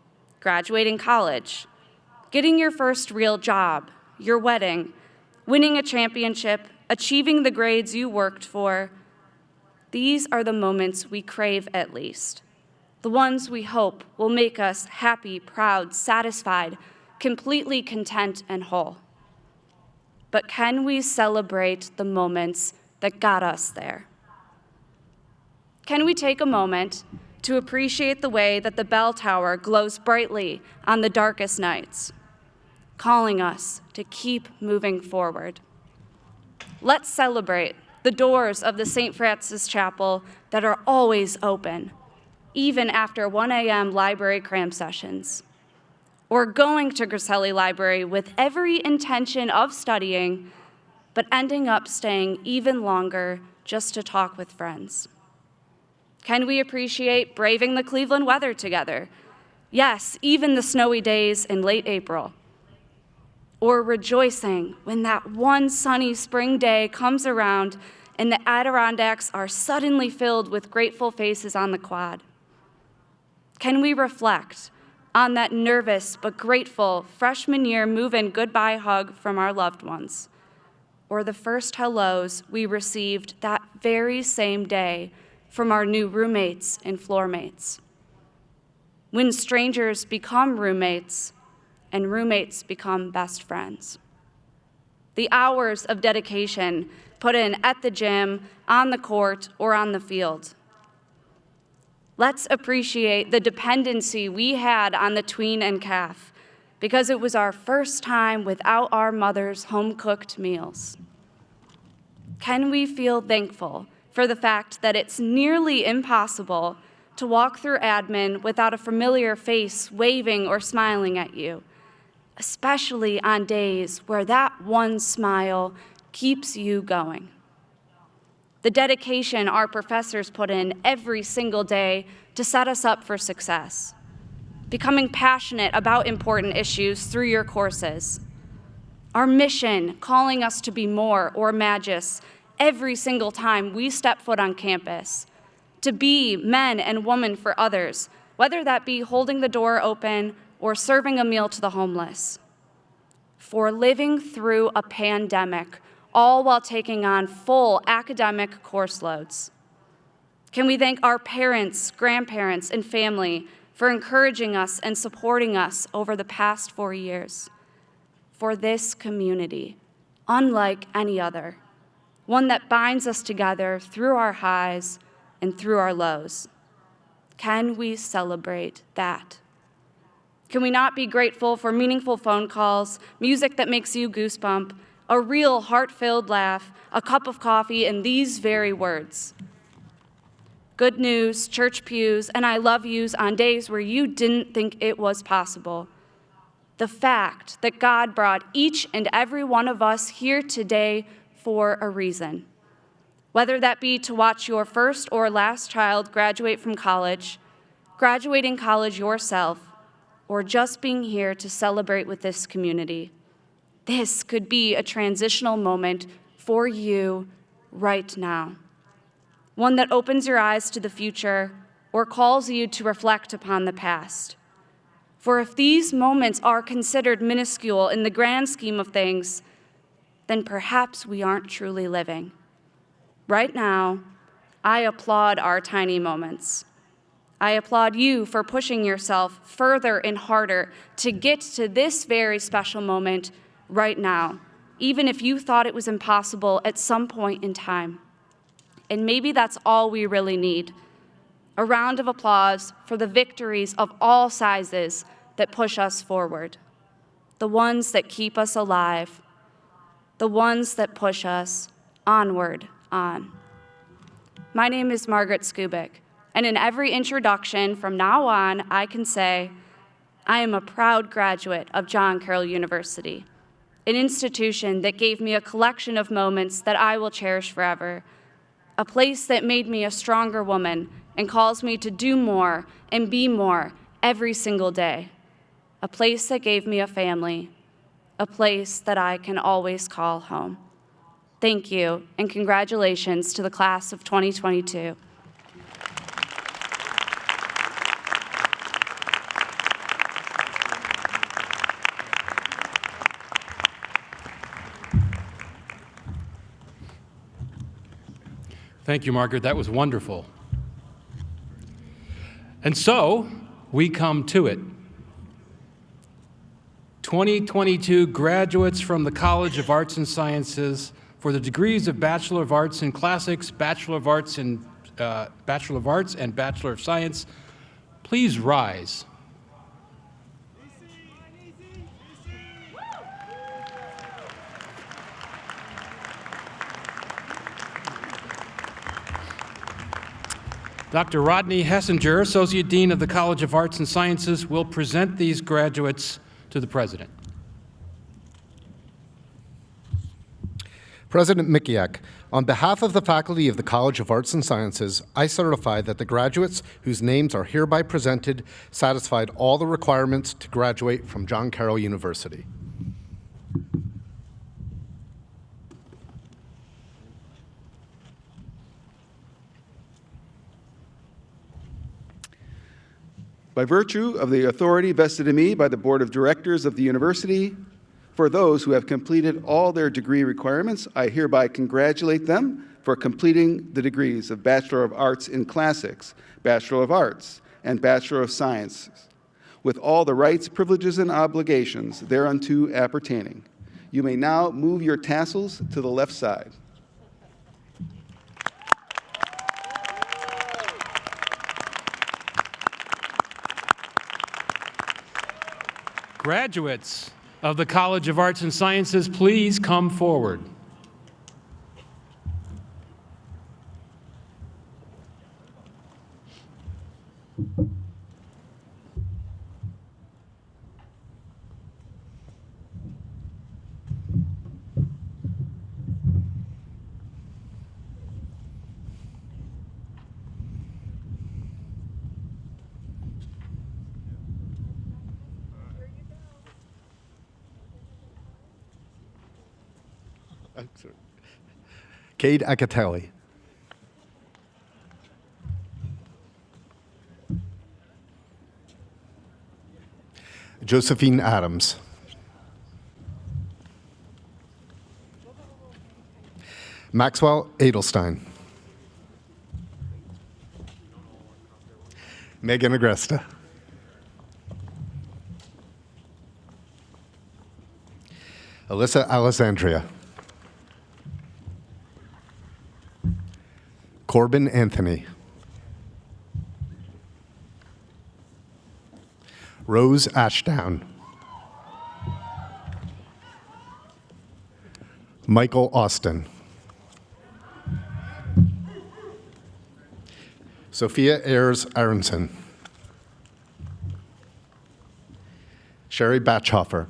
graduating college, getting your first real job, your wedding, winning a championship, achieving the grades you worked for. These are the moments we crave at least, the ones we hope will make us happy, proud, satisfied, completely content and whole. But can we celebrate the moments that got us there? Can we take a moment to appreciate the way that the bell tower glows brightly on the darkest nights, calling us to keep moving forward? Let's celebrate the doors of the St. Francis Chapel that are always open, even after 1 a.m. library cram sessions, or going to Griselli Library with every intention of studying, but ending up staying even longer just to talk with friends. Can we appreciate braving the Cleveland weather together? Yes, even the snowy days in late April. Or rejoicing when that one sunny spring day comes around and the Adirondacks are suddenly filled with grateful faces on the quad. Can we reflect on that nervous but grateful freshman year move-in goodbye hug from our loved ones, or the first hellos we received that very same day from our new roommates and floor mates? when strangers become roommates and roommates become best friends. The hours of dedication put in at the gym, on the court, or on the field. Let's appreciate the dependency we had on the tween and calf, because it was our first time without our mother's home-cooked meals. Can we feel thankful for the fact that it's nearly impossible to walk through admin without a familiar face waving or smiling at you, especially on days where that one smile keeps you going? The dedication our professors put in every single day to set us up for success, becoming passionate about important issues through your courses, our mission calling us to be more or magis every single time we step foot on campus, to be men and women for others, whether that be holding the door open or serving a meal to the homeless, for living through a pandemic, all while taking on full academic course loads. Can we thank our parents, grandparents, and family for encouraging us and supporting us over the past 4 years? For this community, unlike any other, one that binds us together through our highs and through our lows. Can we celebrate that? Can we not be grateful for meaningful phone calls, music that makes you goosebump, a real heart-filled laugh, a cup of coffee, and these very words? Good news, church pews, and I love yous on days where you didn't think it was possible. The fact that God brought each and every one of us here today for a reason. Whether that be to watch your first or last child graduate from college, graduating college yourself, or just being here to celebrate with this community. This could be a transitional moment for you right now. One that opens your eyes to the future or calls you to reflect upon the past. For if these moments are considered minuscule in the grand scheme of things, then perhaps we aren't truly living. Right now, I applaud our tiny moments. I applaud you for pushing yourself further and harder to get to this very special moment right now, even if you thought it was impossible at some point in time. And maybe that's all we really need. A round of applause for the victories of all sizes that push us forward. The ones that keep us alive. The ones that push us onward on. My name is Margaret Skubik, and in every introduction from now on, I can say, I am a proud graduate of John Carroll University, an institution that gave me a collection of moments that I will cherish forever, a place that made me a stronger woman and calls me to do more and be more every single day, a place that gave me a family, a place that I can always call home. Thank you, and congratulations to the class of 2022. Thank you, Margaret. That was wonderful. And so, we come to it. 2022 graduates from the College of Arts and Sciences for the degrees of Bachelor of Arts in Classics, Bachelor of Arts, and Bachelor of Science, please rise. Dr. Rodney Hessinger, Associate Dean of the College of Arts and Sciences, will present these graduates to the President. President Mikiak, on behalf of the faculty of the College of Arts and Sciences, I certify that the graduates whose names are hereby presented satisfied all the requirements to graduate from John Carroll University. By virtue of the authority vested in me by the Board of Directors of the University, for those who have completed all their degree requirements, I hereby congratulate them for completing the degrees of Bachelor of Arts in Classics, Bachelor of Arts, and Bachelor of Science, with all the rights, privileges, and obligations thereunto appertaining. You may now move your tassels to the left side. Graduates of the College of Arts and Sciences, please come forward. Cade Acatelli. Josephine Adams. Maxwell Edelstein. Megan Agresta. Alyssa Alessandria. Corbin Anthony. Rose Ashdown. Michael Austin. Sophia Ayers Aronson. Sherry Batchhofer.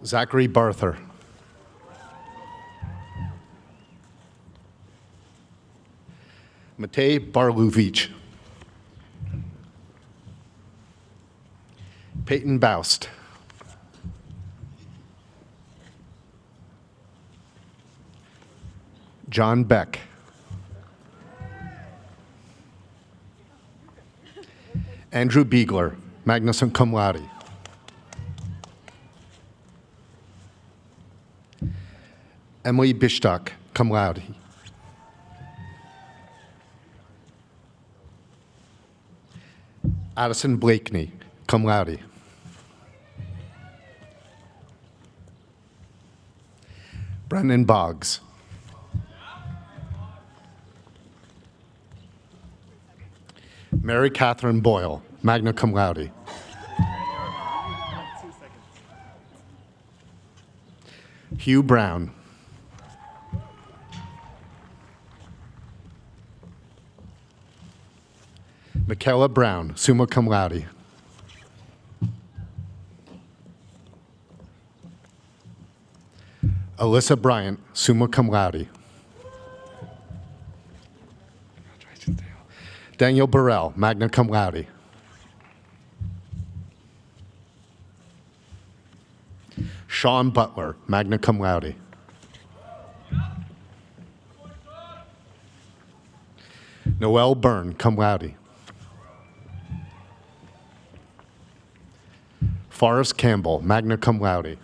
Zachary Barther. Matej Barluvic. Peyton Baust. John Beck. Andrew Beegler, magna cum laude. Emily Bishtok, cum laude. Addison Blakeney, cum laude. Brendan Boggs. Mary Catherine Boyle, magna cum laude. Hugh Brown. Michaela Brown, summa cum laude. Alyssa Bryant, summa cum laude. Daniel Burrell, magna cum laude. Sean Butler, magna cum laude. Noel Byrne, cum laude. Forrest Campbell, magna cum laude.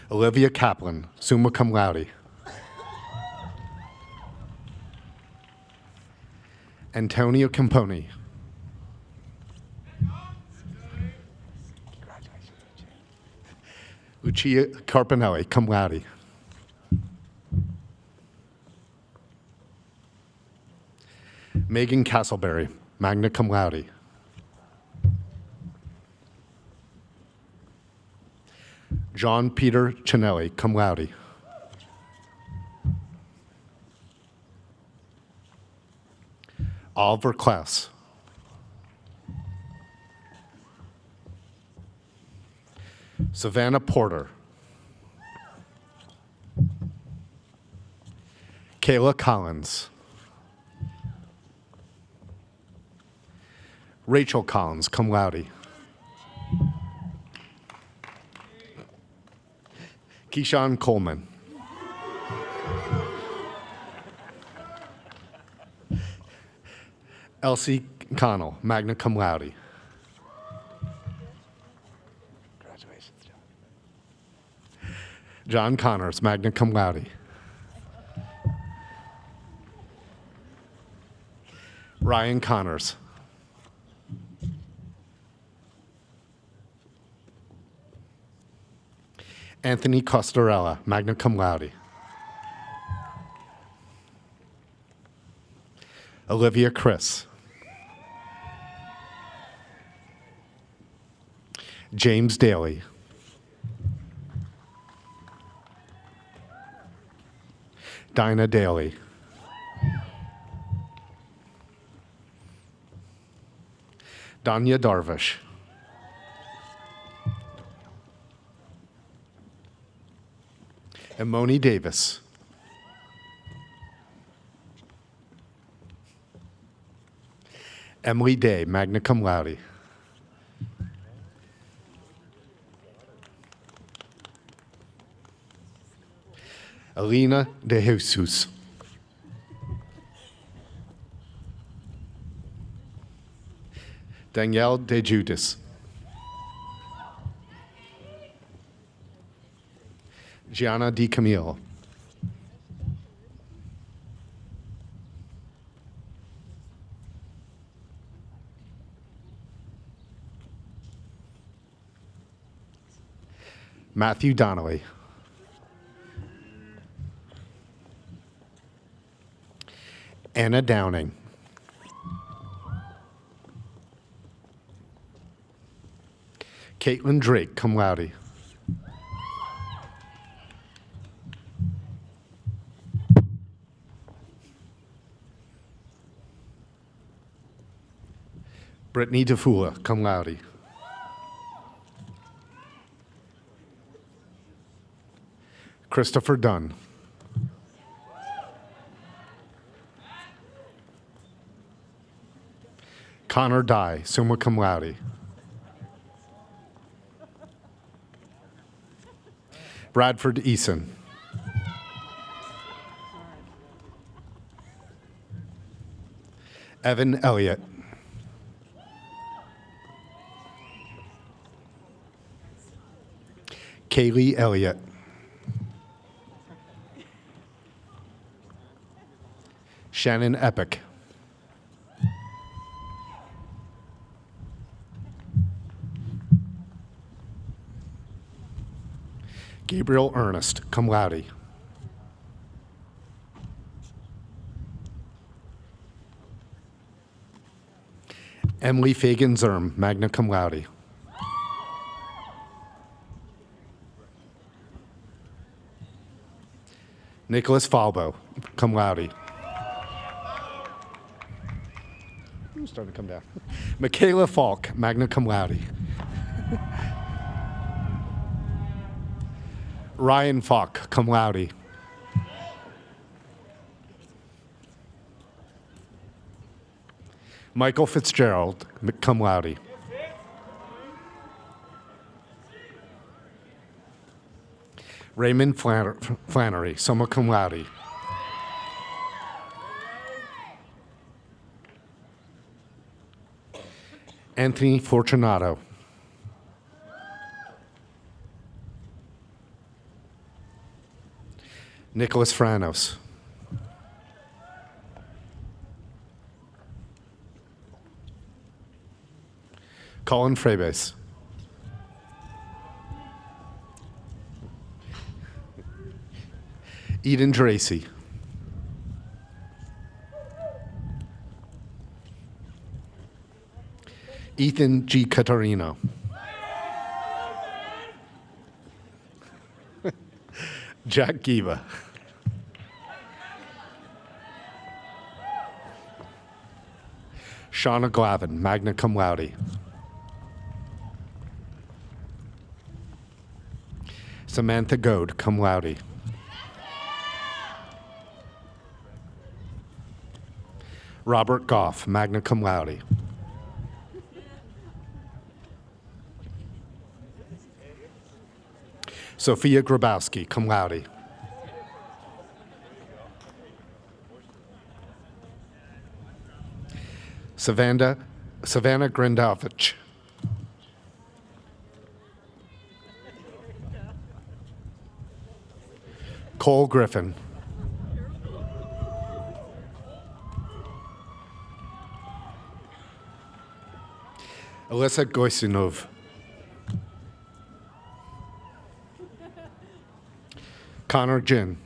Olivia Kaplan, summa cum laude. Antonio Camponi. Lucia Carpinelli, cum laude. Megan Castleberry, magna cum laude. John Peter Chinelli, cum laude. Oliver Klaus. Savannah Porter. Kayla Collins. Rachel Collins, cum laude. Keyshawn Coleman. Elsie Connell, magna cum laude. John Connors, magna cum laude. Ryan Connors. Anthony Costarella, magna cum laude. Olivia Chris. James Daly. Dinah Daly. Danya Darvish. And Moni Davis. Emily Day, magna cum laude. Alina de Jesus. Danielle de Judas. Gianna Di Camille. Matthew Donnelly. Anna Downing. Caitlin Drake, cum laude. Brittany DeFula, cum laude. Christopher Dunn. Connor Dye, summa cum laude. Bradford Eason. Evan Elliott. Kaylee Elliott. Shannon Epic. Gabriel Ernest, cum laude. Emily Fagan Zerm, magna cum laude. Nicholas Falbo, cum laude. I'm starting to come down. Michaela Falk, magna cum laude. Ryan Falk, cum laude. Michael Fitzgerald, cum laude. Raymond Flannery, summa cum laude. Anthony Fortunato. Nicholas Franos. Colin Freibes. Eden Dracy. Ethan G. Catarino. Jack Giva. Shauna Glavin, magna cum laude. Samantha Goad, cum laude. Robert Goff, magna cum laude. Sophia Grabowski, cum laude. Savannah Grindovich. Nicole Griffin. Alyssa Goisinov. Connor Jin.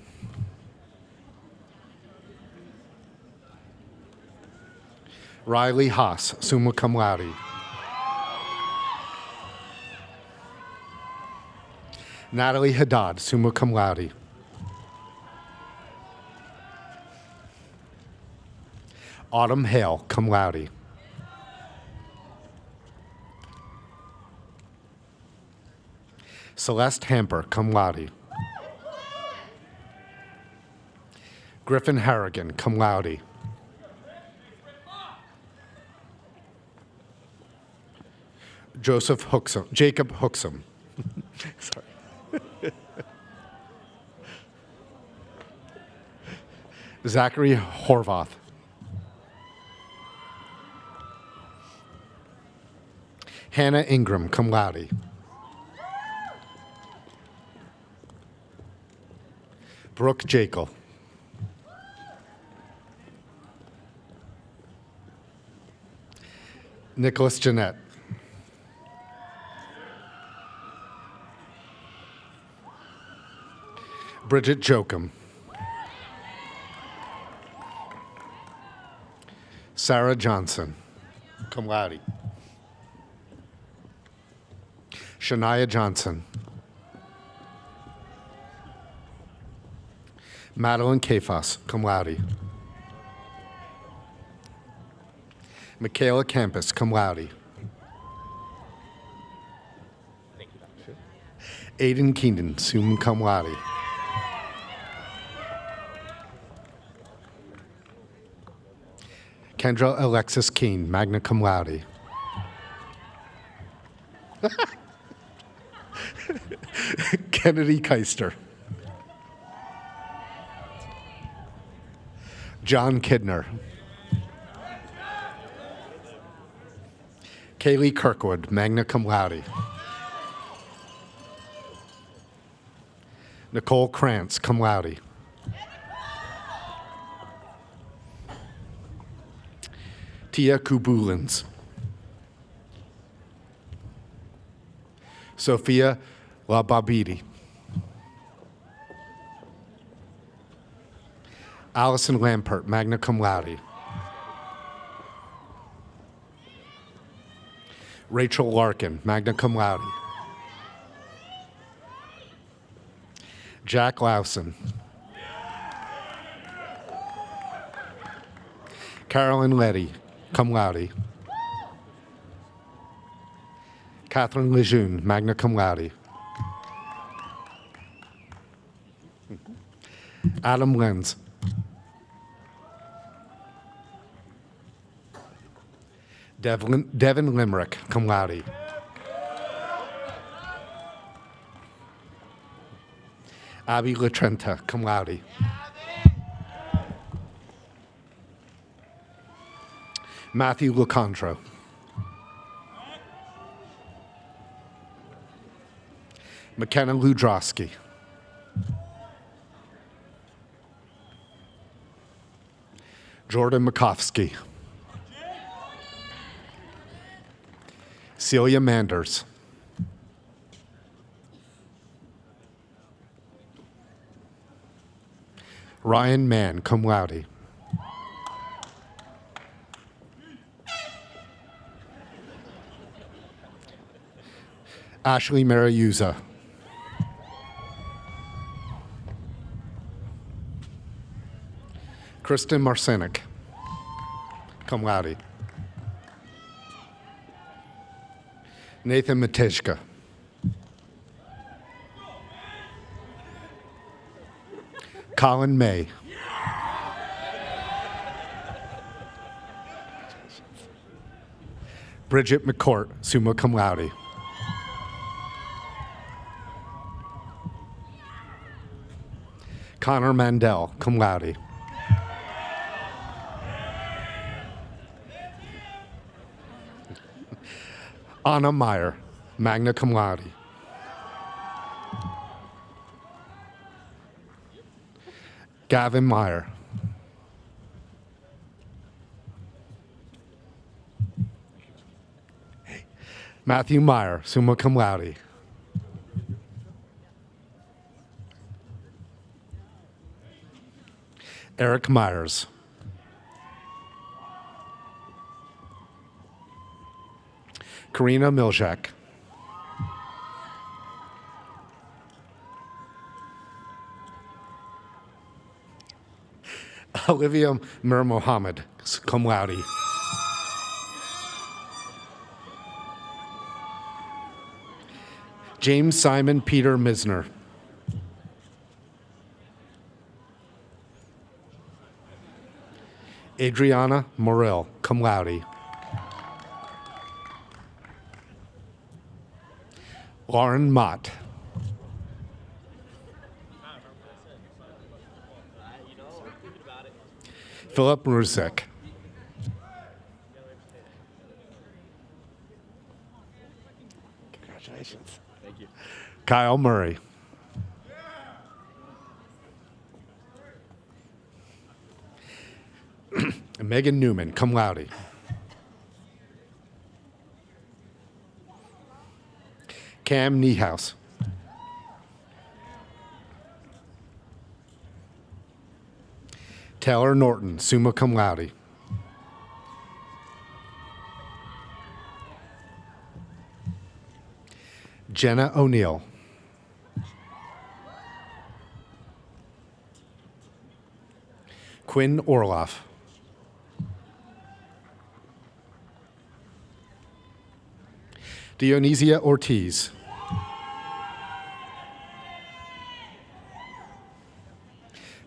Riley Haas, summa cum laude. Natalie Haddad, summa cum laude. Autumn Hale, cum laude. Celeste Hamper, cum laude. Griffin Harrigan, cum laude. Jacob Hooksum. Sorry. Zachary Horvath. Hannah Ingram, cum laude. Brooke Jekyll. Nicholas Jeanette. Bridget Jokum. Sarah Johnson, cum laude. Shania Johnson. Madeline Kafas, cum laude. Michaela Campus, cum laude. Aiden Keenan, summa cum laude. Kendra Alexis Keene, magna cum laude. Kennedy Keister. John Kidner. Kaylee Kirkwood, magna cum laude. Nicole Krantz, cum laude. Tia Kubulins. Sophia Lababidi. Allison Lampert, magna cum laude. Rachel Larkin, magna cum laude. Jack Lawson. Carolyn Letty, cum laude. Catherine Lejeune, magna cum laude. Adam Lenz. Devin Limerick, cum laude. Abby Latrenta, cum laude. Matthew Lucandro. McKenna Ludrowski. Jordan Makovsky. Celia Manders. Ryan Mann, cum laude. Ashley Mariuza. Kristen Marcinic, cum laude. Nathan Matejka. Colin May. Bridget McCourt, summa cum laude. Connor Mandel, cum laude. Anna Meyer, magna cum laude. Gavin Meyer. Matthew Meyer, summa cum laude. Eric Myers. Karina Milchak. Olivia Mir Mohammed, cum laude. James Simon Peter Misner. Adriana Morel, cum laude. Lauren Mott. Philip Rusek. Congratulations. Thank you. Kyle Murray. Megan Newman, cum laude. Cam Niehaus. Taylor Norton, summa cum laude. Jenna O'Neill. Quinn Orloff. Dionisia Ortiz.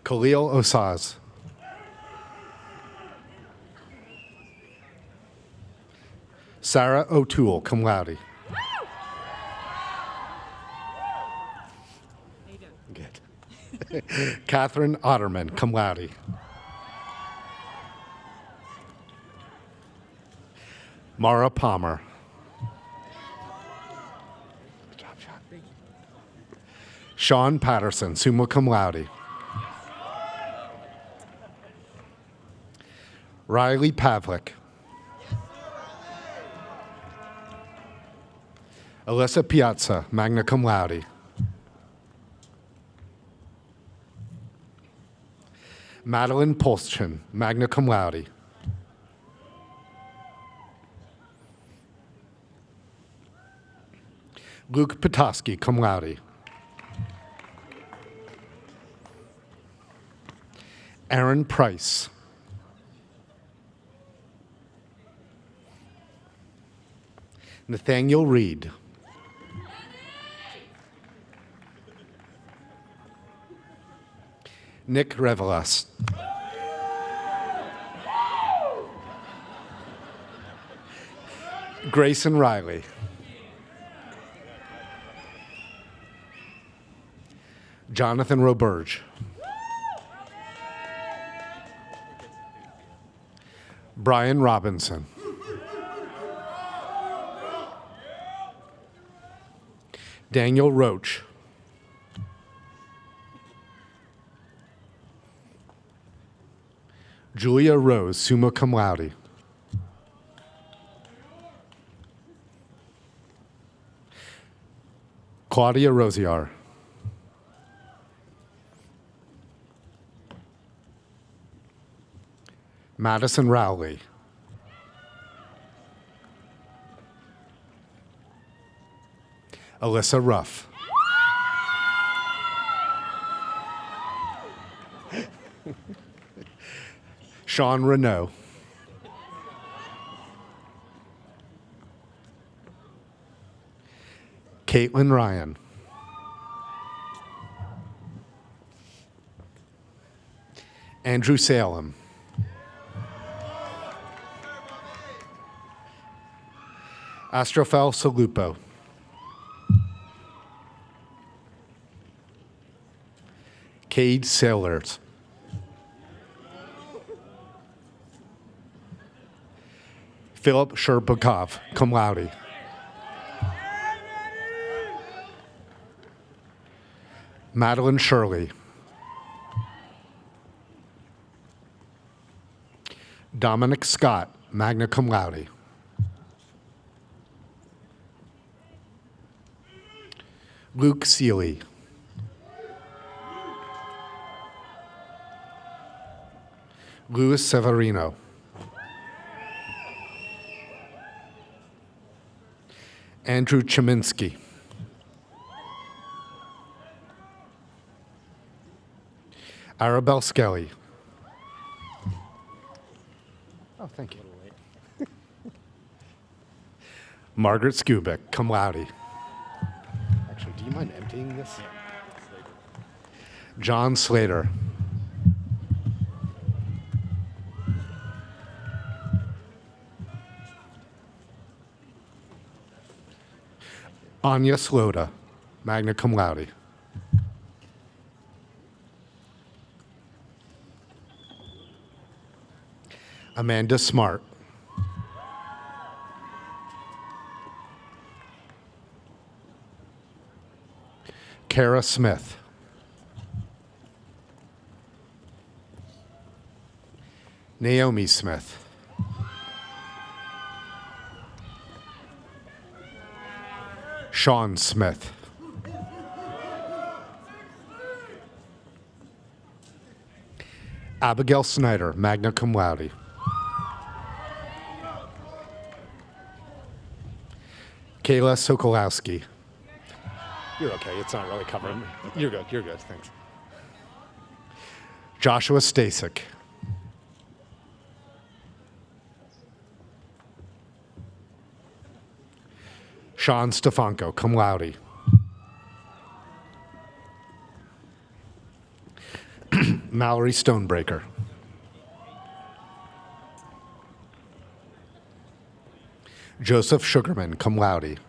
Khalil Osaz. Sarah O'Toole, cum laude. Good. Catherine Otterman, cum laude. Mara Palmer. Good job, Sean. Thank you. Sean Patterson, summa cum laude. Riley Pavlik. Alyssa Piazza, magna cum laude. Madeline Polschen, magna cum laude. Luke Petoskey, cum laude. Aaron Price. Nathaniel Reed. Nick Revelas. Grayson Riley. Jonathan Roberge. Brian Robinson. Daniel Roach. Julia Rose, summa cum laude. Claudia Rosiar. Madison Rowley. Alyssa Ruff. Sean Renault. Caitlin Ryan. Andrew Salem. Astrofel Salupo. Cade Sailors. Philip Sherbakov, cum laude. Madeline Shirley. Dominic Scott, magna cum laude. Luke Seeley. Louis Severino. Andrew Cheminsky. Arabelle Skelly. Oh, thank you. Margaret Skubik, cum laude. Actually, do you mind emptying this? John Slater. Anya Slota, magna cum laude. Amanda Smart. Kara Smith. Naomi Smith. Sean Smith. Abigail Snyder, magna cum laude. Kayla Sokolowski. You're okay, it's not really covering me. You're good, thanks. Joshua Stasek. Sean Stefanko, cum laude. Mallory Stonebreaker. Joseph Sugarman, cum laude.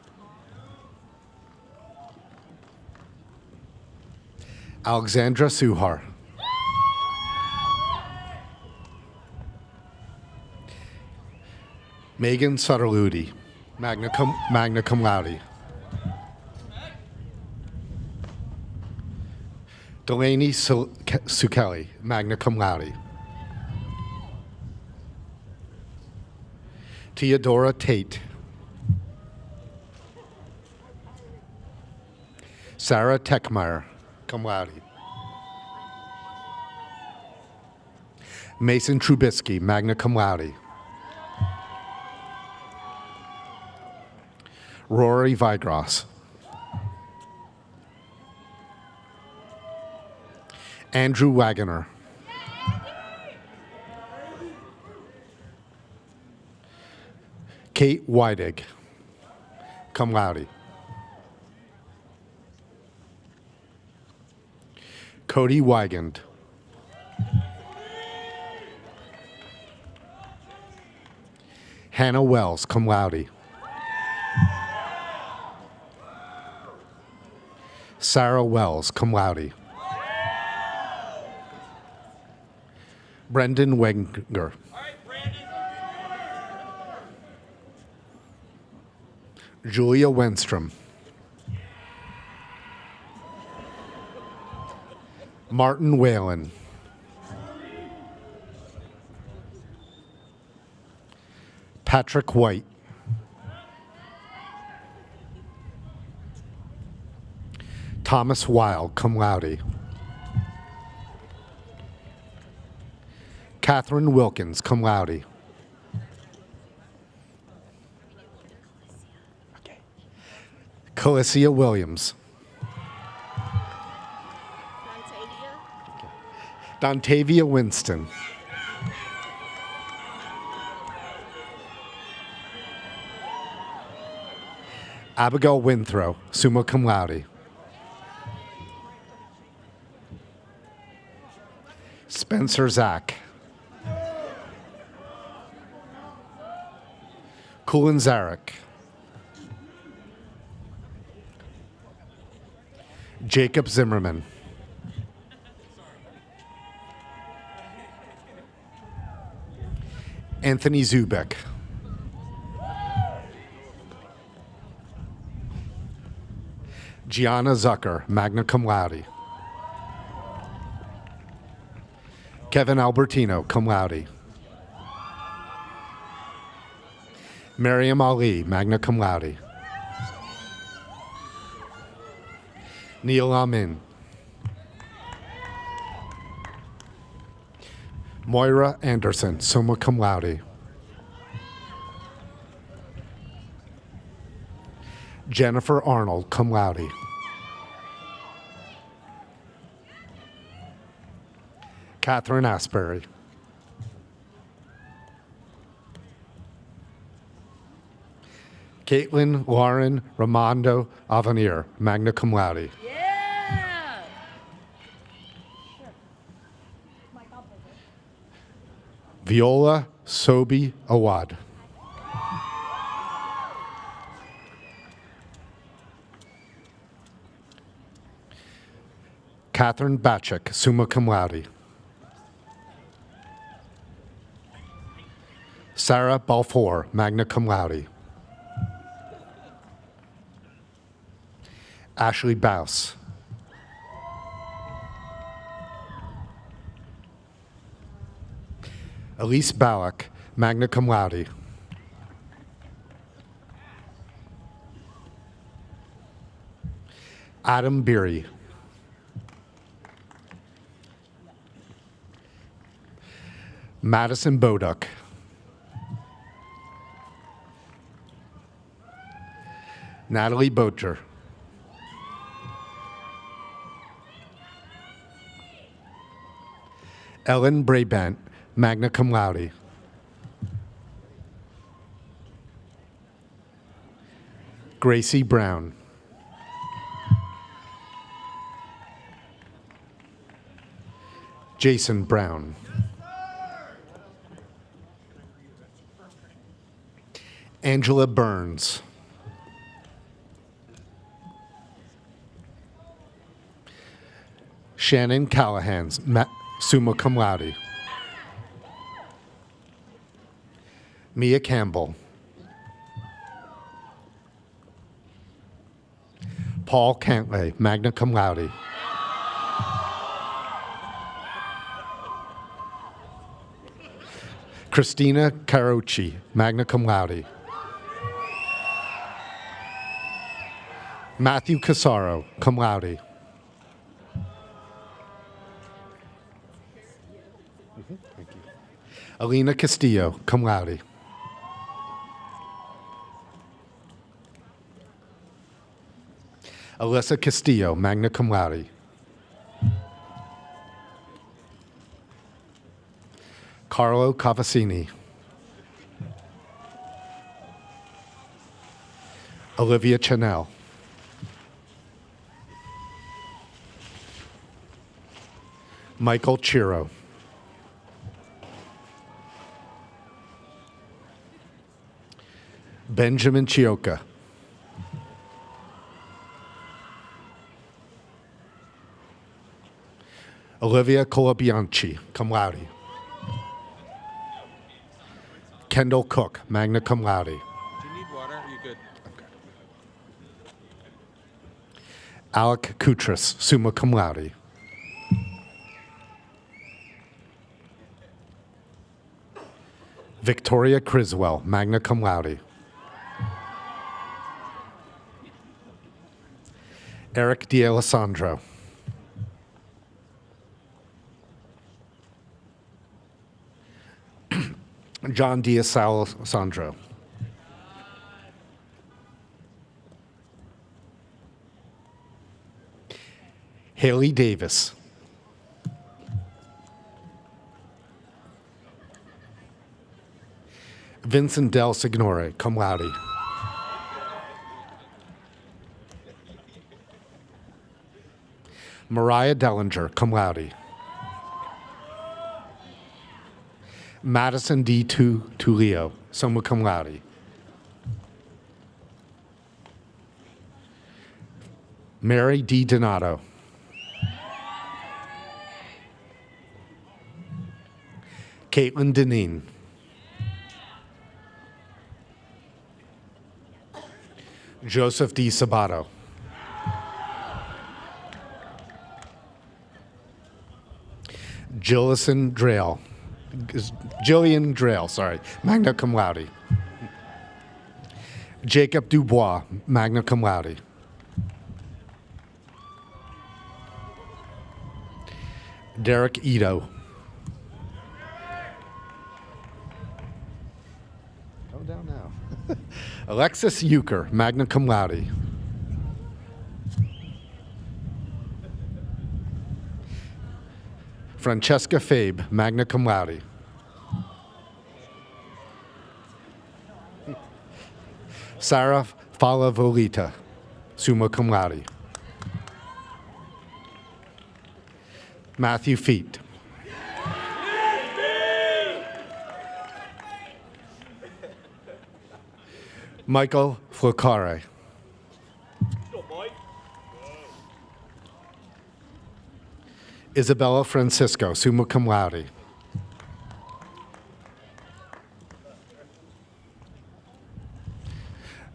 Alexandra Suhar. Megan Sutterludi, magna cum laude. Delaney Sukeli, magna cum laude. Theodora Tate. Sarah Techmeyer, cum laude. Mason Trubisky, magna cum laude. Rory Vigros. Andrew Wagoner. Kate Weidig, cum laude. Cody Wigand. Hannah Wells, cum laude. Sarah Wells, cum laude. Brendan Wenger. Julia Wenstrom. Martin Whalen. Patrick White. Thomas Weil, cum laude. Catherine Wilkins, cum laude. Okay. Calicia Williams. Dontavia Winston. Abigail Winthrow, summa cum laude. Spencer Zach. Kulin Zarek. Jacob Zimmerman. Anthony Zubek. Gianna Zucker, magna cum laude. Kevin Albertino, cum laude. Miriam Ali, magna cum laude. Neil Amin. Moira Anderson, summa cum laude. Jennifer Arnold, cum laude. Catherine Asbury. Caitlin Lauren Ramondo Avenir, magna cum laude. Yeah! Viola Sobi Awad. Catherine Batchik, summa cum laude. Sarah Balfour, magna cum laude. Ashley Baus. Elise Ballack, magna cum laude. Adam Beery. Madison Boduk. Natalie Bocher. Ellen Brabant, magna cum laude. Gracie Brown. Jason Brown. Angela Burns. Shannon Callahan, summa cum laude. Mia Campbell. Paul Cantley, magna cum laude. Christina Carucci, magna cum laude. Matthew Casaro, cum laude. Alina Castillo, cum laude. Alyssa Castillo, magna cum laude. Carlo Cavassini. Olivia Chanel. Michael Chiro. Benjamin Chioka. Olivia Colabianchi, cum laude. Kendall Cook, magna cum laude. Do you need water? Are you good? Okay. Alec Koutras, summa cum laude. Victoria Criswell, magna cum laude. Eric D'Alessandro. John D'Alessandro. Haley Davis. Vincent Del Signore, cum laude. Mariah Dellinger, cum laude. Madison D. Tulio, summa cum laude. Mary D. Donato. Caitlin Deneen. Joseph D. Sabato. Jillian Drayle, sorry, magna cum laude. Jacob Dubois, magna cum laude. Derek Ito. Calm down now. Alexis Euchre, magna cum laude. Francesca Fabe, magna cum laude. Sarah Falavolita, summa cum laude. Matthew Feet. Michael Flocare. Isabella Francisco, summa cum laude.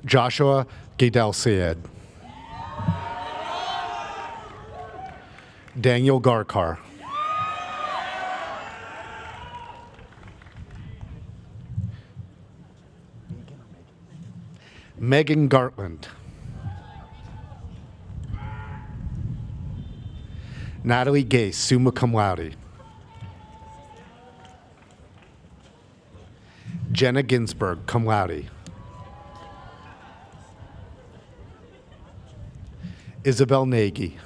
Joshua Gadel Syed. Daniel Garkar. Megan Gartland. Natalie Gase, summa cum laude. Jenna Ginsberg, cum laude. Isabel Nagy.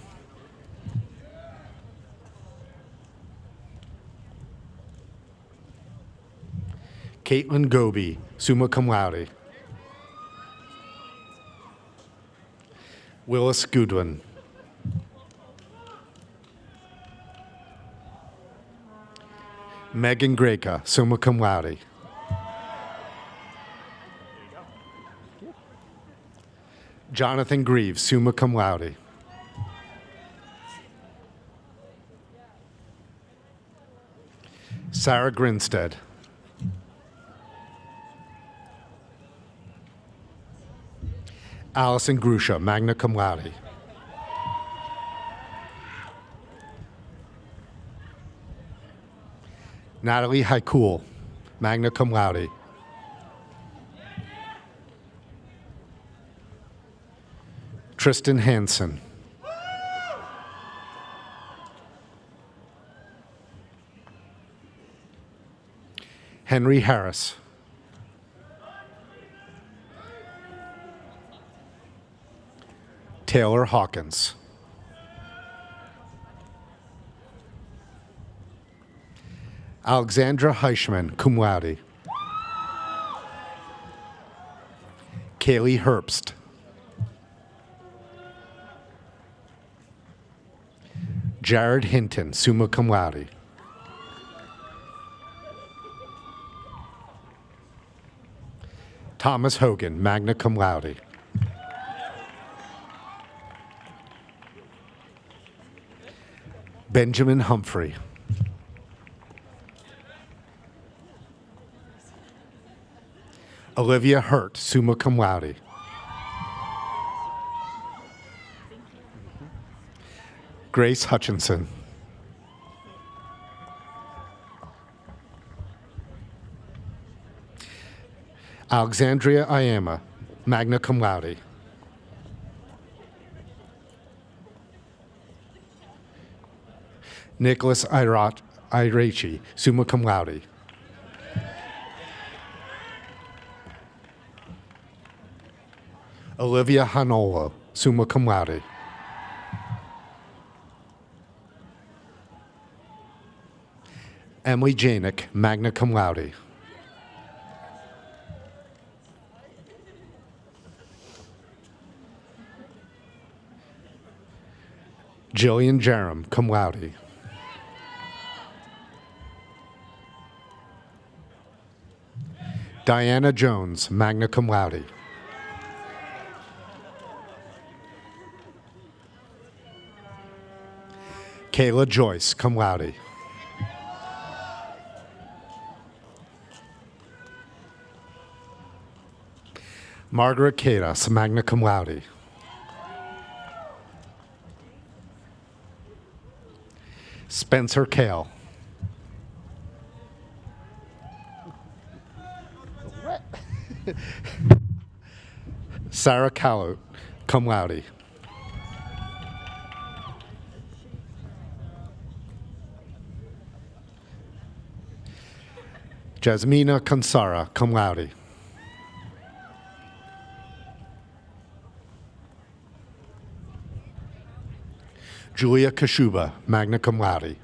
Caitlin Goby, summa cum laude. Willis Goodwin. Megan Greca, summa cum laude. Jonathan Greaves, summa cum laude. Sarah Grinstead. Allison Grusha, magna cum laude. Natalie Haikul, magna cum laude. Tristan Hansen. Henry Harris. Taylor Hawkins. Alexandra Heischman, cum laude. Kaylee Herbst. Jared Hinton, summa cum laude. Thomas Hogan, magna cum laude. Benjamin Humphrey. Olivia Hurt, summa cum laude. Grace Hutchinson. Alexandria Iama, magna cum laude. Nicholas Irachi, summa cum laude. Olivia Hanolo, summa cum laude. Emily Janik, magna cum laude. Jillian Jerem, cum laude. Diana Jones, magna cum laude. Kayla Joyce, cum laude. Margaret Cadas, magna cum laude. Spencer Kale. Sarah Callout, cum laude. Jasmina Kansara, cum laude. Julia Kashuba, magna cum laude.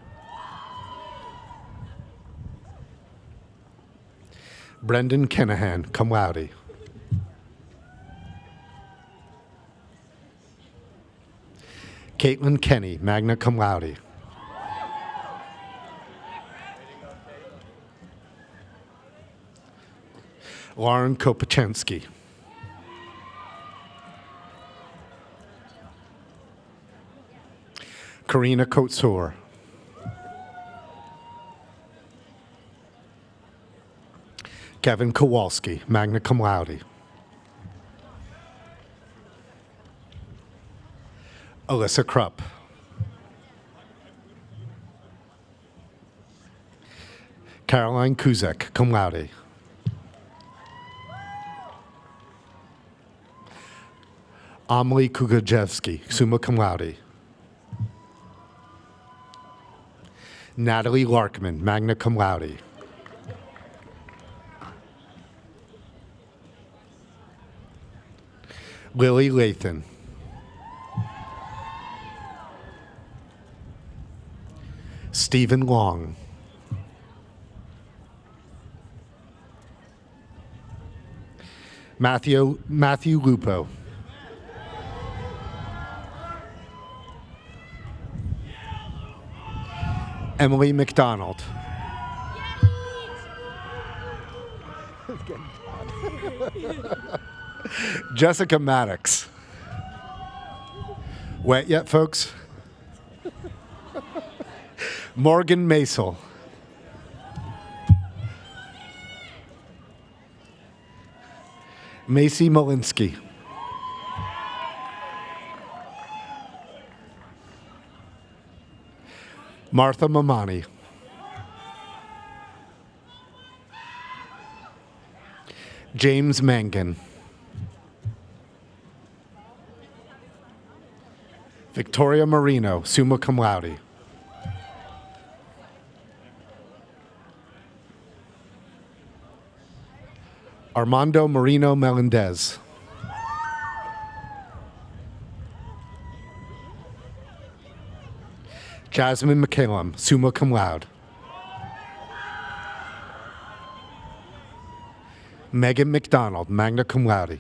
Brendan Kenahan, cum laude. Caitlin Kenny, magna cum laude. Lauren Kopachensky. Karina Kotsur. Kevin Kowalski, magna cum laude. Alyssa Krupp. Caroline Kuzek, cum laude. Amelie Kugajewski, summa cum laude. Natalie Larkman, magna cum laude. Lily Lathan. Stephen Long. Matthew Lupo. Emily McDonald. Jessica Maddox. Wet yet, folks? Morgan Masel. Macy Malinsky. Martha Mamani. James Mangan. Victoria Marino, summa cum laude. Armando Marino Melendez. Jasmine McCallum, summa cum laude. Megan McDonald, magna cum laude.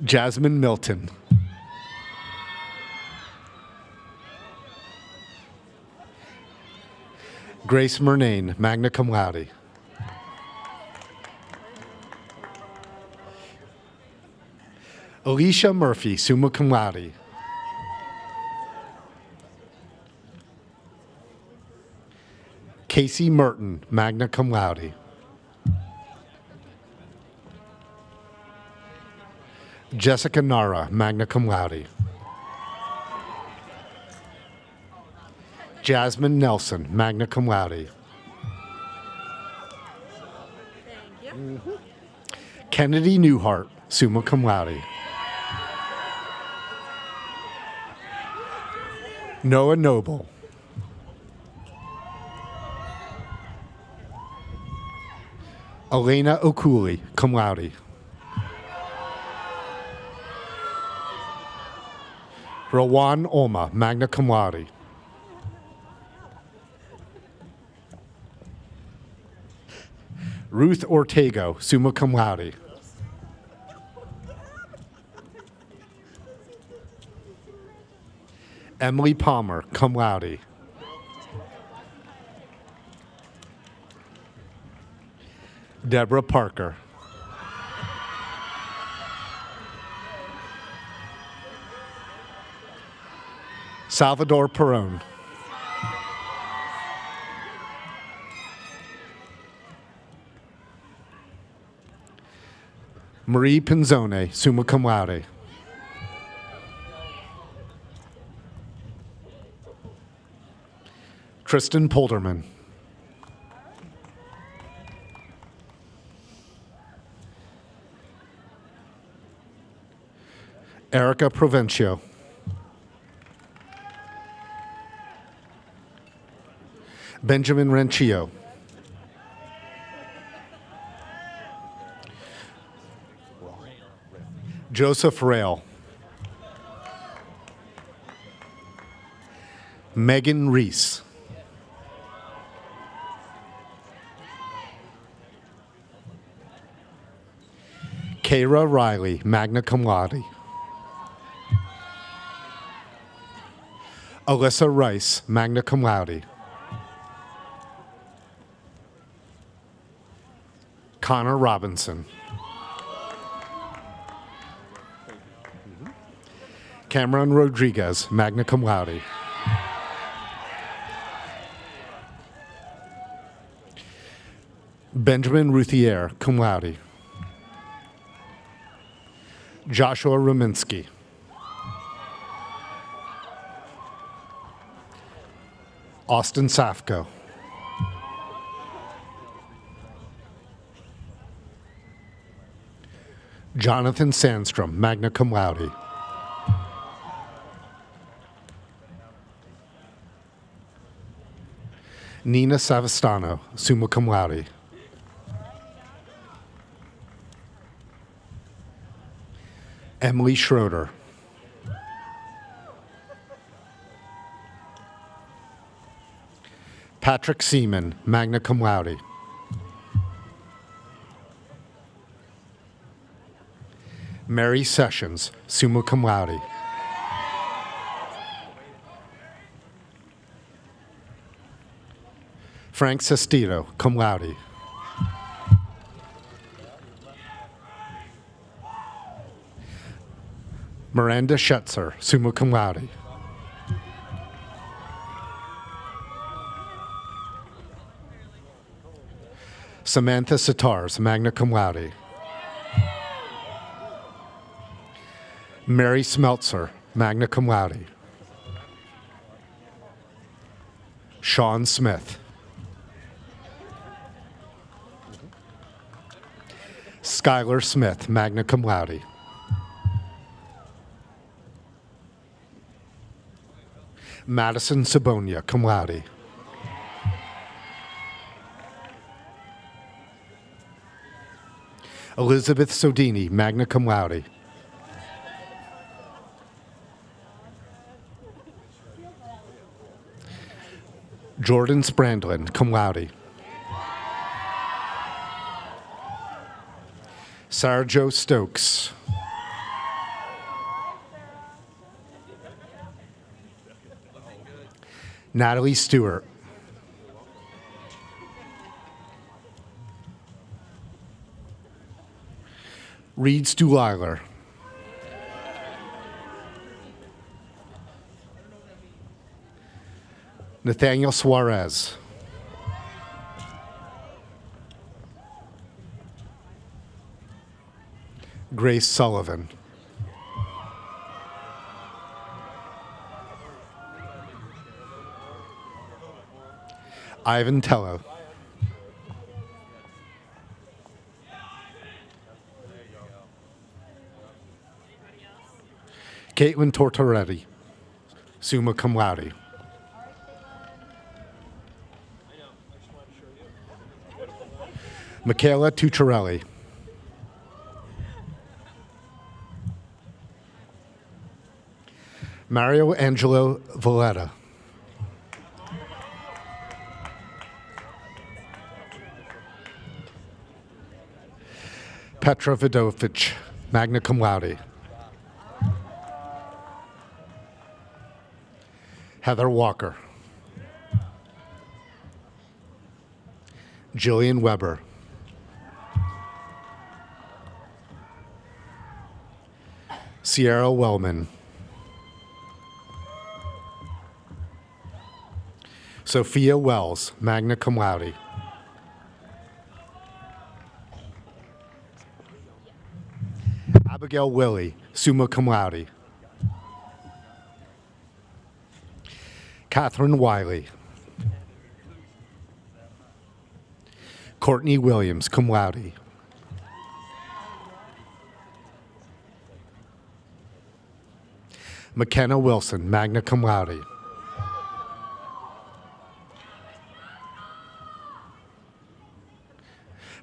Jasmine Milton. Grace Murnane, magna cum laude. Alicia Murphy, summa cum laude. Casey Merton, magna cum laude. Jessica Nara, magna cum laude. Jasmine Nelson, magna cum laude. Kennedy Newhart, summa cum laude. Noah Noble. Elena Okuli, cum laude. Rawan Olma, magna cum laude. Ruth Ortego, summa cum laude. Emily Palmer, cum laude. Deborah Parker. Salvador Perón. Marie Pinzone, summa cum laude. Tristan Polderman. Erica Provencio. Benjamin Ranchillo. Joseph Rail. Megan Reese. Kara Riley, magna cum laude. Alyssa Rice, magna cum laude. Connor Robinson. Cameron Rodriguez, magna cum laude. Benjamin Ruthier, cum laude. Joshua Ruminski. Austin Safko. Jonathan Sandstrom, magna cum laude. Nina Savastano, summa cum laude. Emily Schroeder. Patrick Seaman, magna cum laude. Mary Sessions, summa cum laude. Frank Sestito, cum laude. Miranda Schetzer, summa cum laude. Samantha Sitars, magna cum laude. Mary Smeltzer, magna cum laude. Sean Smith. Skylar Smith, magna cum laude. Madison Sabonia, cum laude. Elizabeth Sodini, magna cum laude. Jordan Sprandlin, cum laude. Sarah Jo Stokes. Natalie Stewart. Reed Stuhliler. Nathaniel Suarez. Grace Sullivan. Ivan Tello. Caitlin Tortoretti, summa cum laude. Michaela Tucciarelli. Mario Angelo Valletta. Petra Vidovich, magna cum laude. Heather Walker. Jillian Weber. Sierra Wellman. Sophia Wells, magna cum laude. Abigail Willie, summa cum laude. Catherine Wiley. Courtney Williams, cum laude. McKenna Wilson, magna cum laude.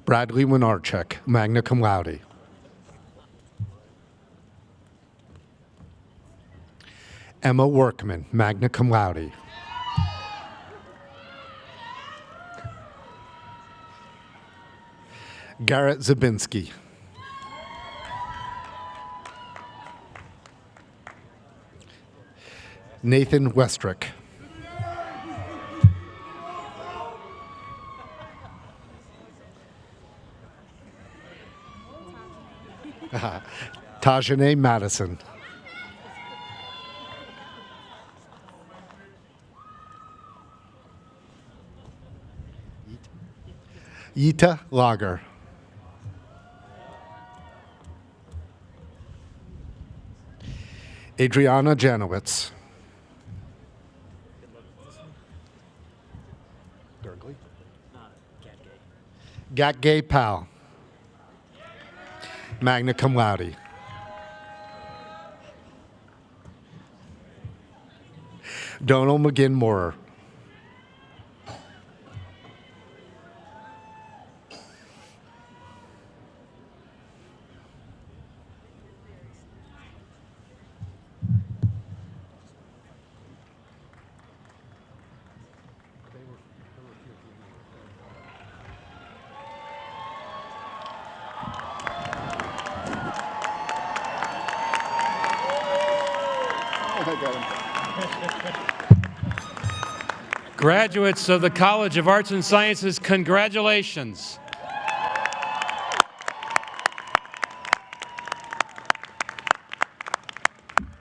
Bradley Winarchuk, magna cum laude. Emma Workman, magna cum laude. Garrett Zabinski. Nathan Westrick. Tajane Madison. Yita Lager. Adriana Janowitz. Gatgay Powell. Magna cum laude. Donald McGinn Moorer. Graduates of the College of Arts and Sciences, congratulations.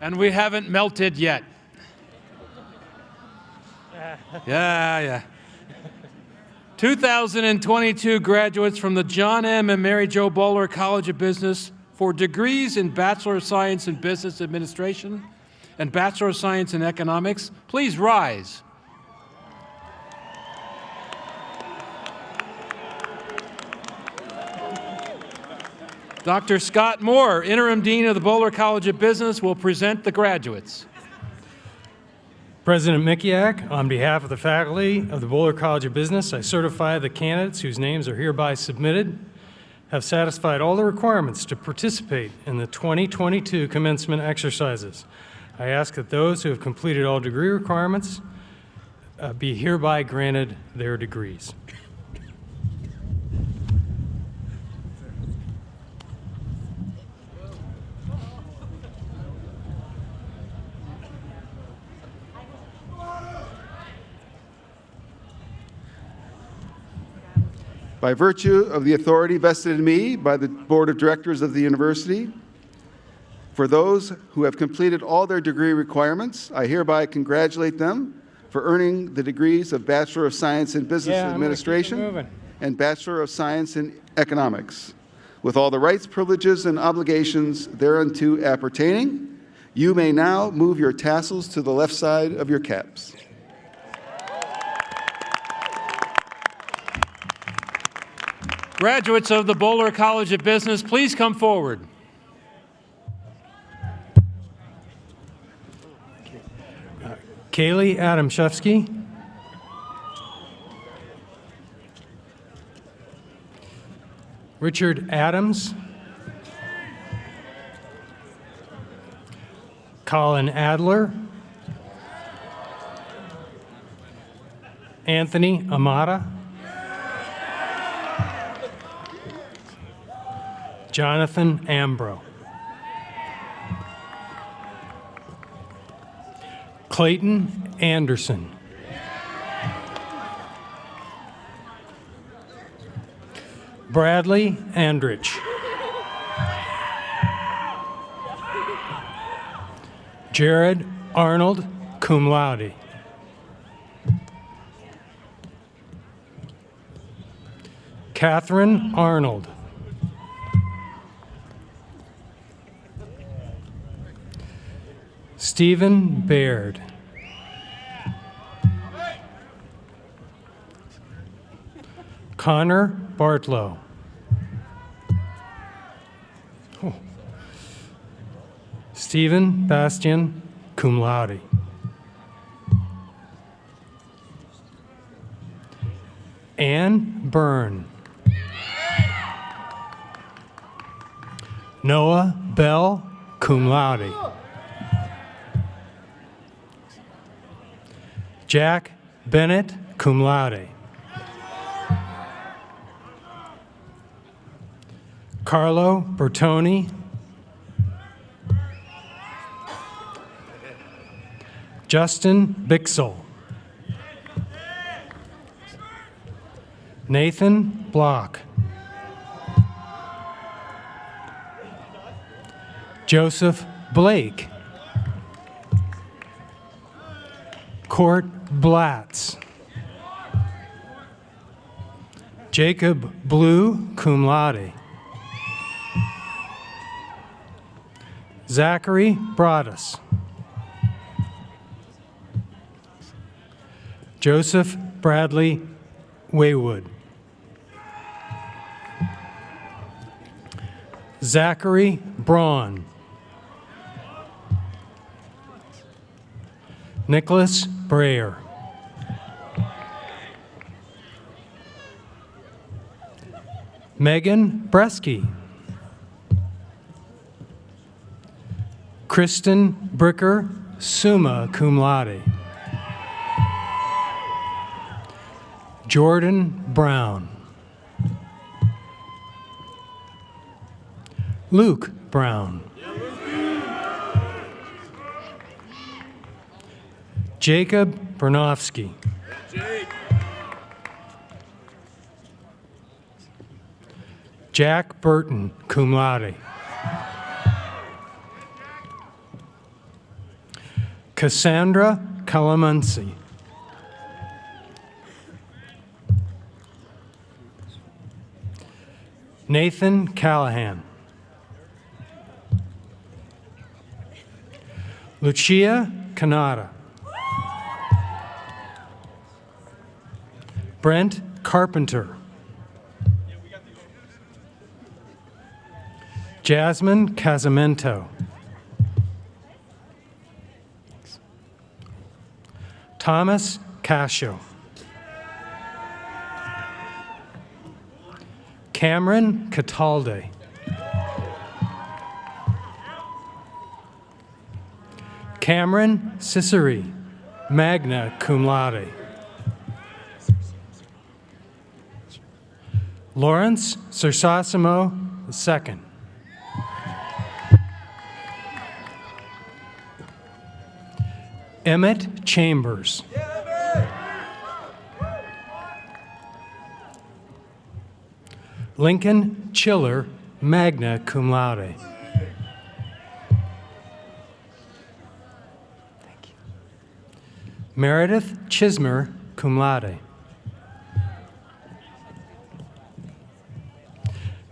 And we haven't melted yet. Yeah. 2022 graduates from the John M. and Mary Jo Bowler College of Business for degrees in Bachelor of Science in Business Administration and Bachelor of Science in Economics, please rise. Dr. Scott Moore, Interim Dean of the Bowler College of Business, will present the graduates. President Mikiak, on behalf of the faculty of the Bowler College of Business, I certify the candidates whose names are hereby submitted have satisfied all the requirements to participate in the 2022 commencement exercises. I ask that those who have completed all degree requirements be hereby granted their degrees. By virtue of the authority vested in me by the Board of Directors of the university, for those who have completed all their degree requirements, I hereby congratulate them for earning the degrees of Bachelor of Science in Business Administration and Bachelor of Science in Economics, with all the rights, privileges, and obligations thereunto appertaining. You may now move your tassels to the left side of your caps. Graduates of the Bowler College of Business, please come forward. Kaylee Adamshevsky. Richard Adams. Colin Adler. Anthony Amata. Jonathan Ambro. Clayton Anderson. Bradley Andrich. Jared Arnold, cum laude. Catherine Arnold. Stephen Baird. Connor Bartlow. Stephen Bastian cum laude. Ann Byrne. Noah Bell, cum laude. Jack Bennett, cum laude. Carlo Bertoni. Justin Bixel. Nathan Block. Joseph Blake. Court Blatz. Jacob Blue, cum laude. Zachary Broadus. Joseph Bradley Waywood. Zachary Braun. Nicholas Brayer. Megan Bresky. Kristen Bricker, summa cum laude. Jordan Brown. Luke Brown. Jacob Bernofsky. Jack Burton, cum laude. Cassandra Calamansi. Nathan Callahan. Lucia Canada. Brent Carpenter. Jasmine Casamento. Thomas Cascio. Cameron Catalde. Cameron Ciceri, magna cum laude. Lawrence Sersasimo II. Emmett Chambers. Lincoln Chiller, magna cum laude. Meredith Chismer, cum laude.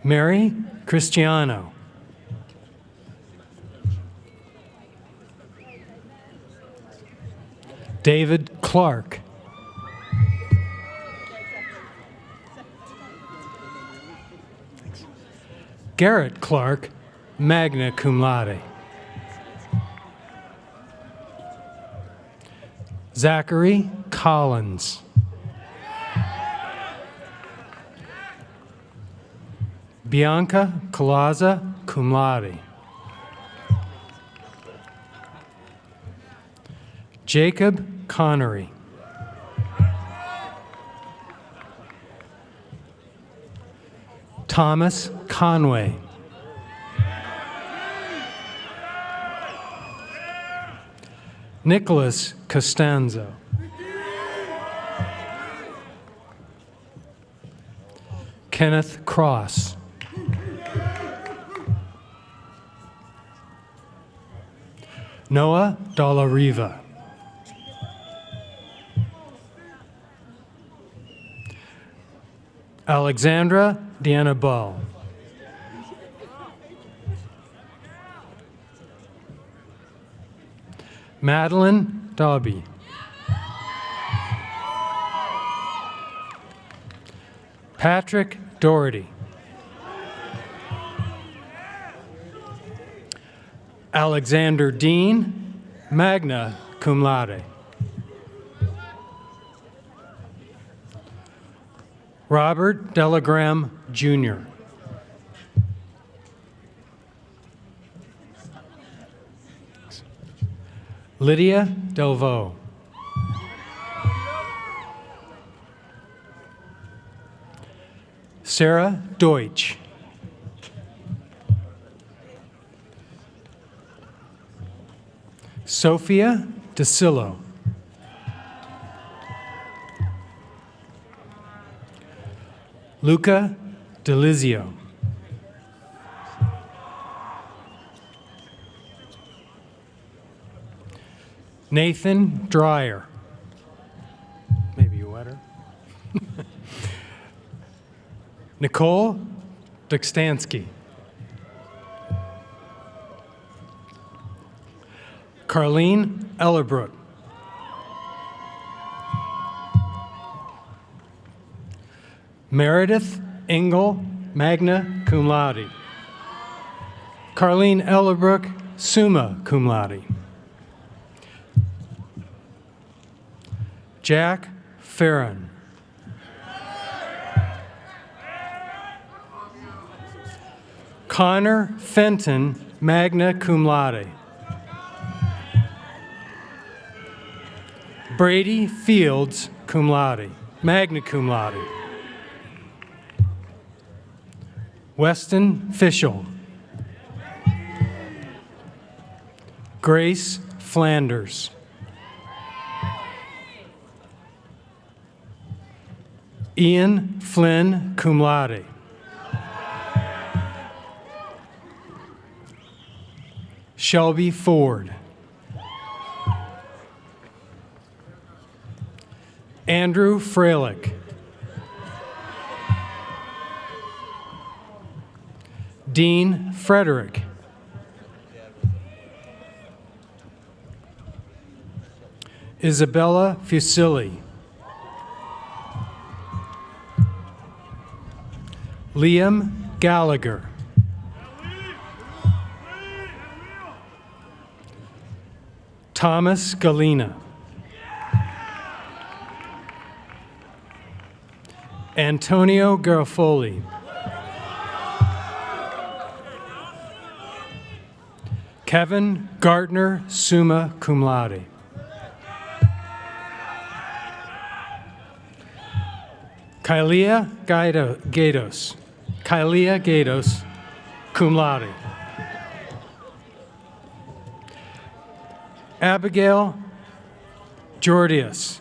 Mary Cristiano. David Clark. Garrett Clark, magna cum laude. Zachary Collins. Bianca Colaza, cum laude. Jacob Connery. Thomas Conway. Nicholas Costanzo. Kenneth Cross. Noah Dallariva. Alexandra Deanna Ball. Madeline Dobby. Patrick Doherty. Alexander Dean, magna cum laude. Robert Delagram, Jr. Lydia Delvaux. Sarah Deutsch. Sophia DeCillo. Luca Delizio. Nathan Dreyer. Maybe wetter. Nicole Dukstansky. Carlene Ellerbrook. Meredith Engel, magna cum laude. Carlene Ellerbrook, summa cum laude. Jack Farron. Connor Fenton, magna cum laude. Brady Fields, cum laude, magna cum laude. Weston Fischel. Grace Flanders. Ian Flynn, cum laude. Shelby Ford. Andrew Freilich. Dean Frederick. Isabella Fusilli. Liam Gallagher. Thomas Galena. Antonio Garofoli. Kevin Gartner, summa cum laude. Kylia Gatos. Kylia Gatos, cum laude. Abigail Jordius.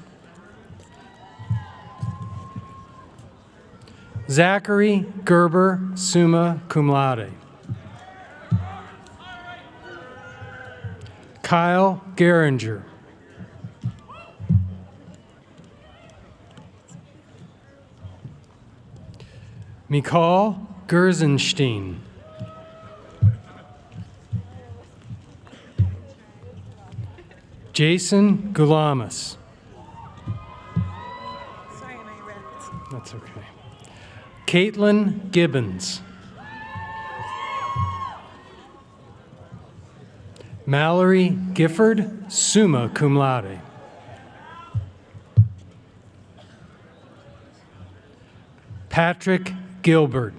Zachary Gerber, summa cum laude. Kyle Geringer. Mikal Gerzenstein. Jason Gulamas. Sorry, my rent. That's okay. Caitlin Gibbons. Mallory Gifford, summa cum laude. Patrick Gilbert.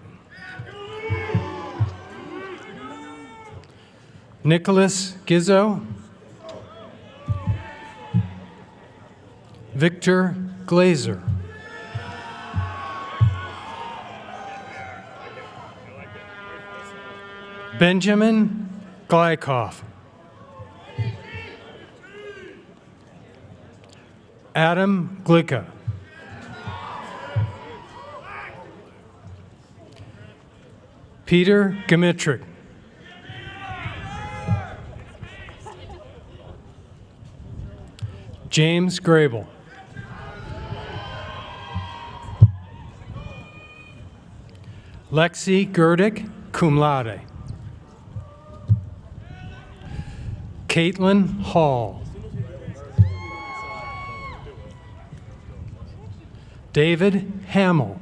Nicholas Gizzo. Victor Glazer. Benjamin Glykoff. Adam Glicka. Peter Gamitrick. James Grable. Lexi Gerdick, cum laude. Caitlin Hall. David Hamill.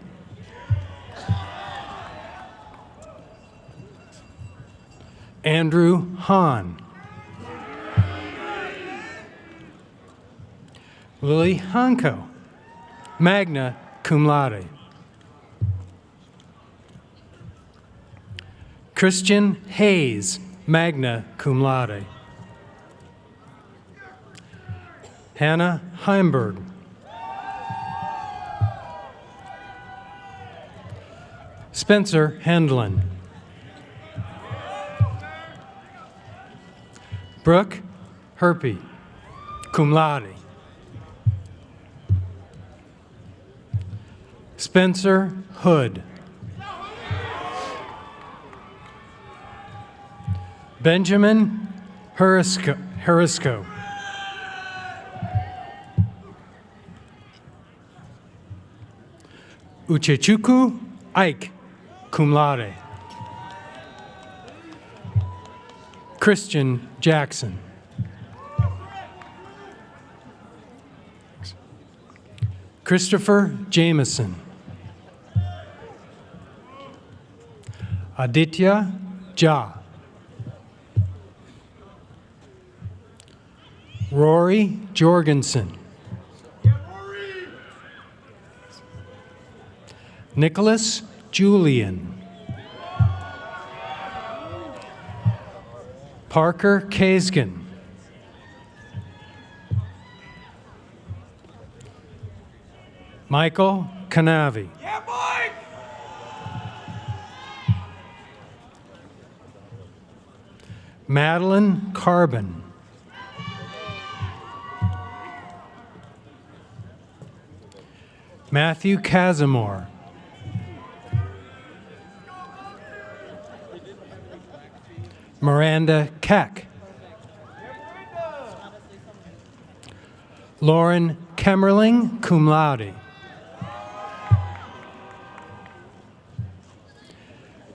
Andrew Hahn. Lily Hanko, magna cum laude. Christian Hayes, magna cum laude. Hannah Heimberg. Spencer Hendlin. Brooke Herpy, cum laude. Spencer Hood. Benjamin Harisco. Uchechukwu Ike, cum laude. Christian Jackson. Christopher Jameson. Aditya Jha. Rory Jorgensen. Nicholas Julian. Parker Kaisgen. Michael Canavi. Madeline Carbon. Matthew Casimore. Miranda Keck. Lauren Kemmerling, cum laude.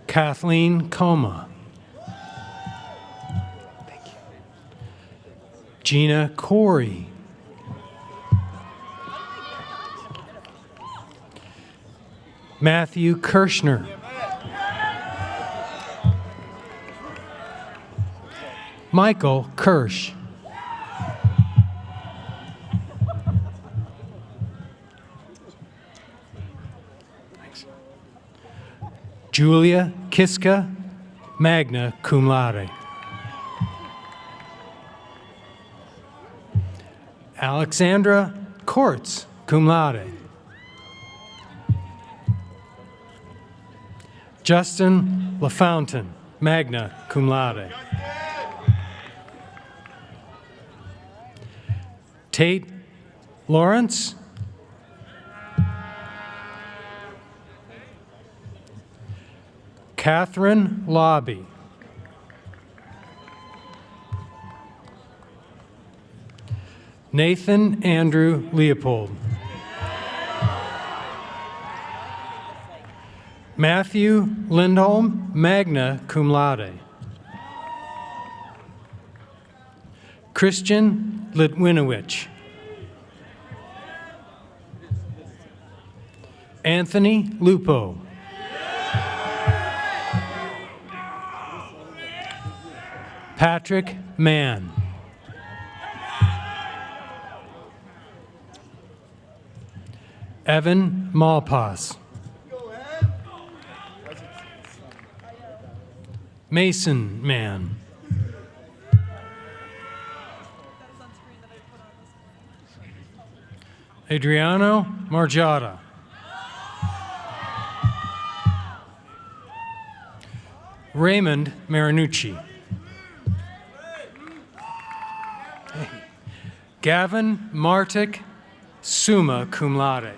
Kathleen Coma. Gina Corey. Matthew Kirschner. Michael Kirsch. Julia Kiska, magna cum laude. Alexandra Kortz, cum laude. Justin LaFountain, magna cum laude. Tate Lawrence. Catherine Lobby. Nathan Andrew Leopold. Matthew Lindholm, magna cum laude. Christian Litwinowicz. Anthony Lupo. Patrick Mann. Evan Malpas. Mason Mann. Adriano Margiotta. Raymond Marinucci. Gavin Martic, summa cum laude.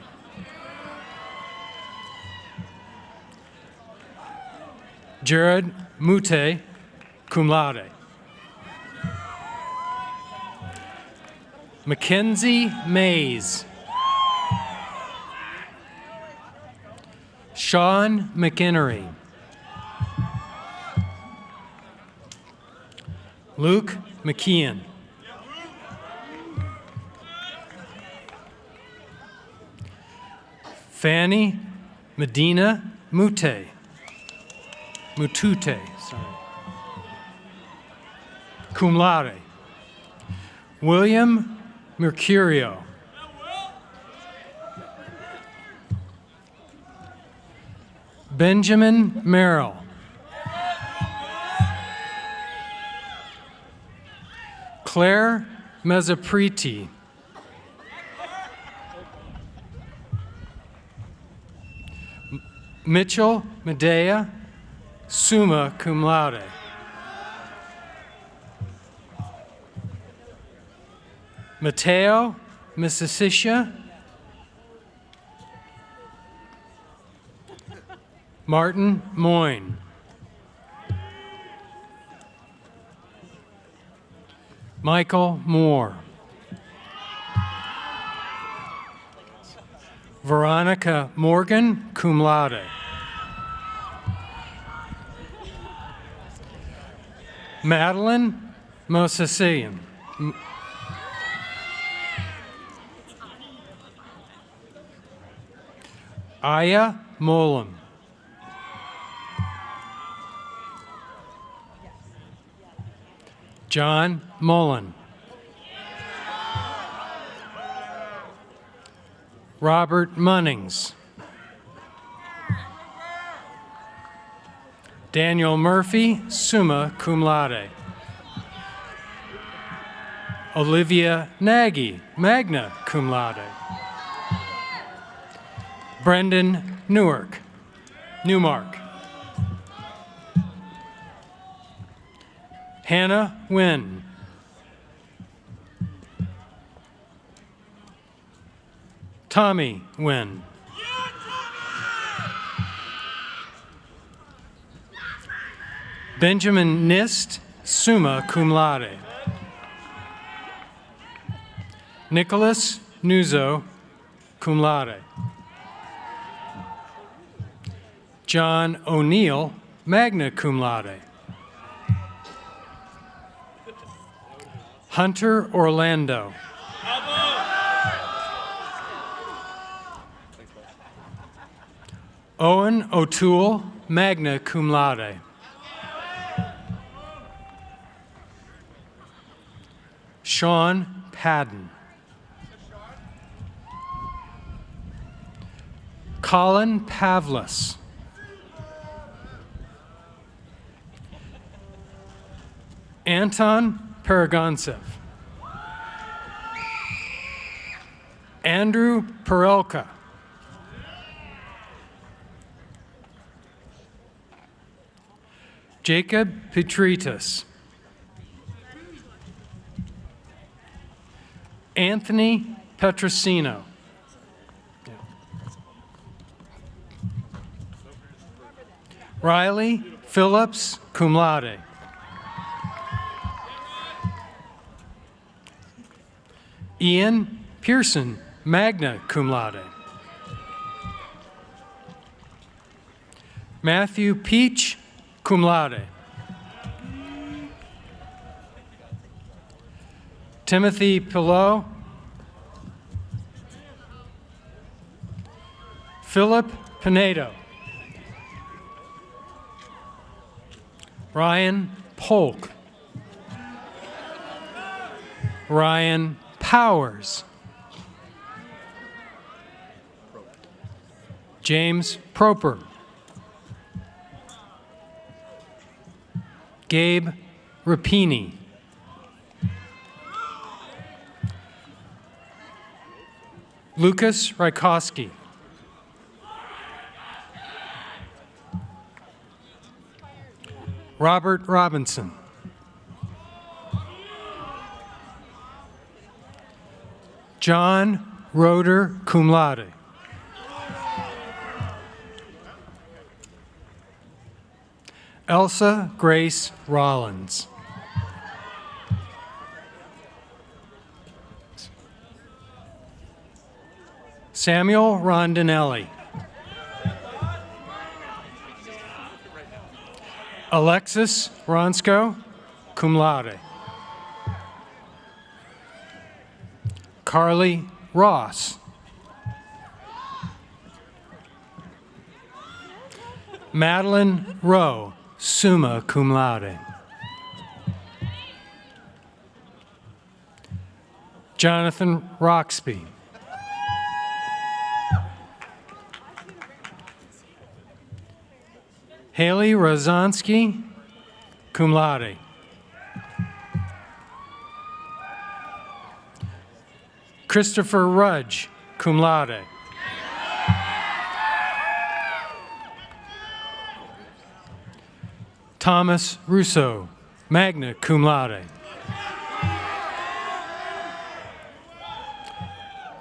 Jared Mute, cum laude. Mackenzie Mays. Sean McInnery. Luke McKeon. Fanny Medina Mutute, sorry. Cum laude. William Mercurio. Benjamin Merrill. Claire Mezzapriti. Mitchell Medea, summa cum laude. Mateo Missississia. Martin Moyne. Michael Moore. Veronica Morgan, cum laude. Madeline Mosesian. Aya Molam. John Mullen. Robert Munnings. Daniel Murphy, summa cum laude. Olivia Nagy, magna cum laude. Brendan Newmark. Hannah Wynn. Tommy Wynn. Benjamin Nist, summa cum laude. Nicholas Nuzzo, cum laude. John O'Neill, magna cum laude. Hunter Orlando. Owen O'Toole, magna cum laude. Sean Padden. Colin Pavlis. Anton Paragonsev. Andrew Perelka. Jacob Petritas. Anthony Petrosino. Riley Phillips, cum laude. Ian Pearson, magna cum laude. Matthew Peach, cum laude. Timothy Pillow. Philip Pinedo. Ryan Polk. Ryan Powers. James Proper. Gabe Rapini. Lucas Rykowski. Robert Robinson. John Roeder, cum laude. Elsa Grace Rollins. Samuel Rondinelli. Alexis Ronsko, cum laude. Carly Ross. Madeline Rowe, summa cum laude. Jonathan Roxby. Haley Rozanski, cum laude. Christopher Rudge, cum laude. Thomas Russo, magna cum laude.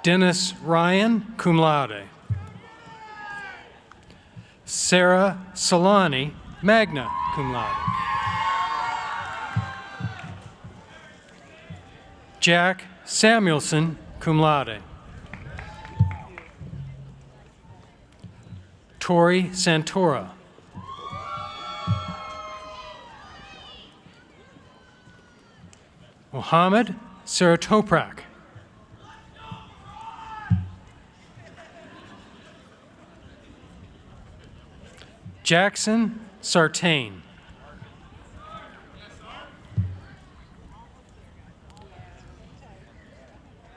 Dennis Ryan, cum laude. Sarah Solani, magna cum laude. Jack Samuelson, cum laude. Tori Santora. Mohammed Saratoprak. Jackson Sartain.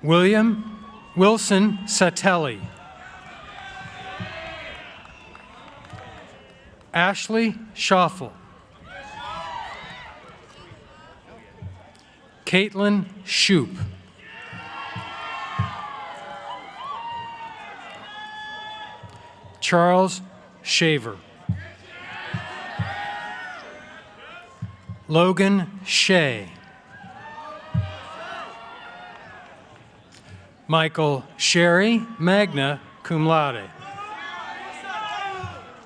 Wilson Satelli. Ashley Schaffel. Caitlin Shoup. Charles Shaver. Logan Shea. Michael Sherry, magna cum laude.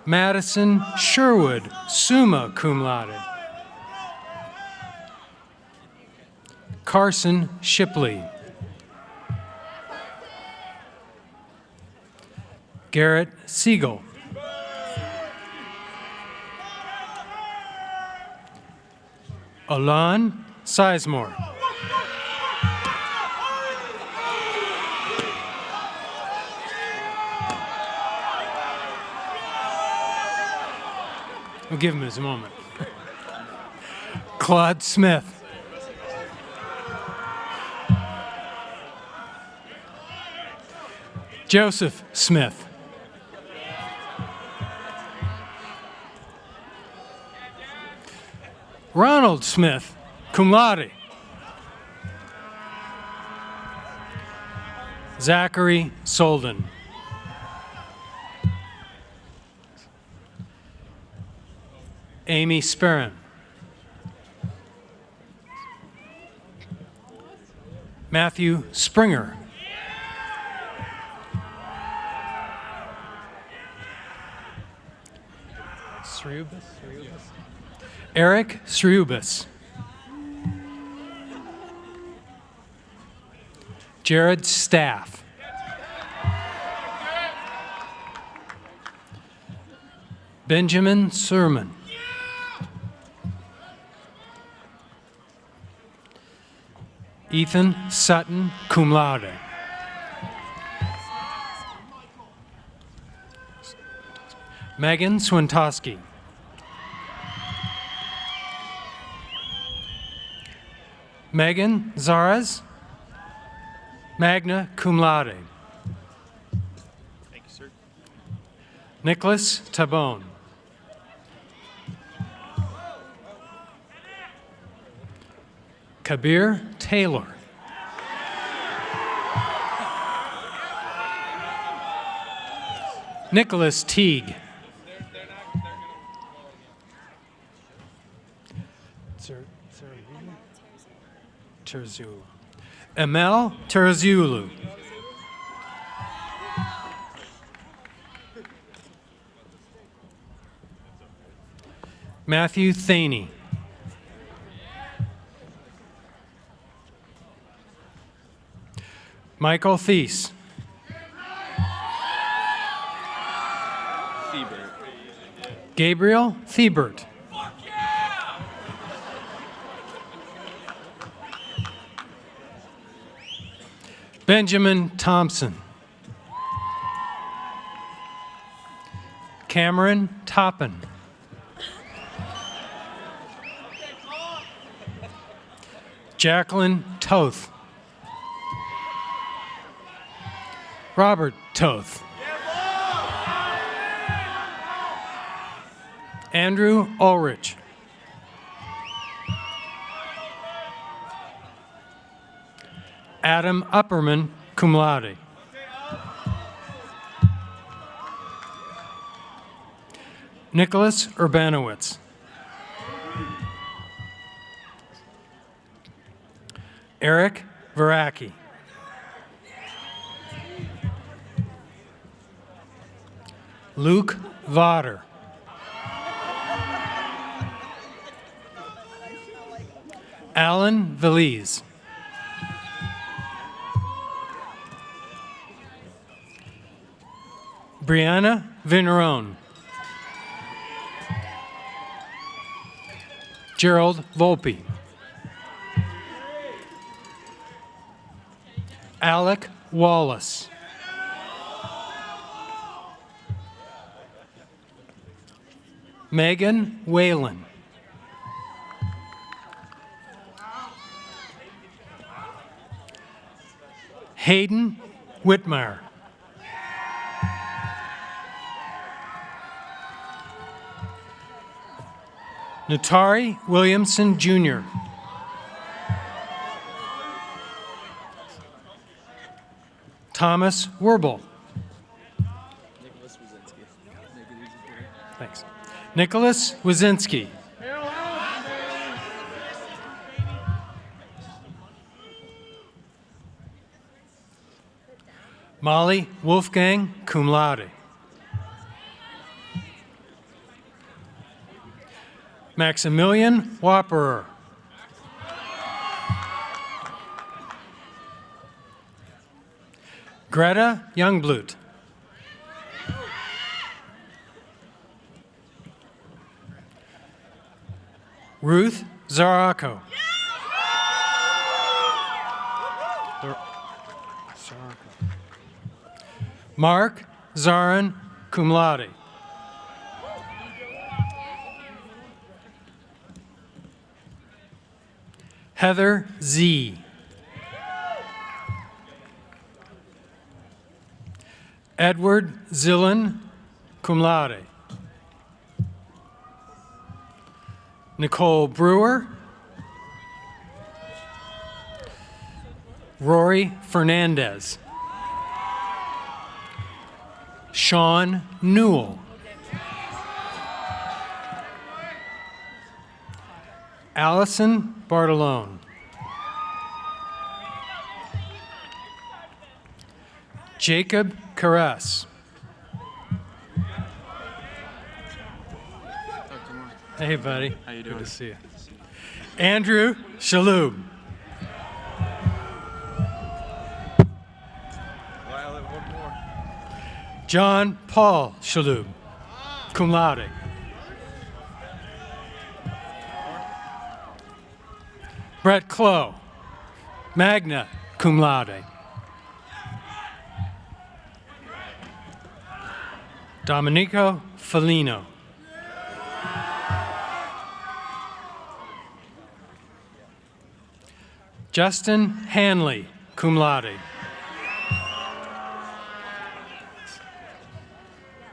Madison Sherwood, summa cum laude. Carson Shipley. Garrett Siegel. Alan Sizemore. We'll give him his moment. Claude Smith. Joseph Smith. Ronald Smith, cum laude. Zachary Solden. Amy Sperrin. Matthew Springer. Eric Sriubis. Jared Staff. Benjamin Sermon. Ethan Sutton, cum laude. Megan Swintoski. Megan Zaras, magna cum laude. Thank you, sir. Nicholas Tabone. Kabir Taylor. Nicholas Teague. Terzulu. Emel Terzulu. Matthew Thaney. Michael Thies. Gabriel Thiebert. Benjamin Thompson. Cameron Toppin. Jacqueline Toth. Robert Toth. Andrew Ulrich. Adam Upperman, cum laude. Nicholas Urbanowitz. Eric Veracki. Luke Votter. Alan Veliz. Brianna Vinerone. Gerald Volpe. Alec Wallace. Megan Whalen. Hayden Whitmire. Natari Williamson, Jr. Thomas Werble. Thanks. Nicholas Wazinski. Molly Wolfgang, cum laude. Maximilian Wapperer. Greta Youngblut. Ruth Zarako. Mark Zarin, cum laude. Heather Z. Edward Zillan, cum laude. Nicole Brewer. Rory Fernandez. Sean Newell. Allison Bartolone. Jacob Caress. Hey, buddy. How you doing? Good to see you. Andrew Shalhoub. John Paul Shalhoub, cum laude. Brett Clough, magna cum laude. Domenico Felino. Justin Hanley, cum laude.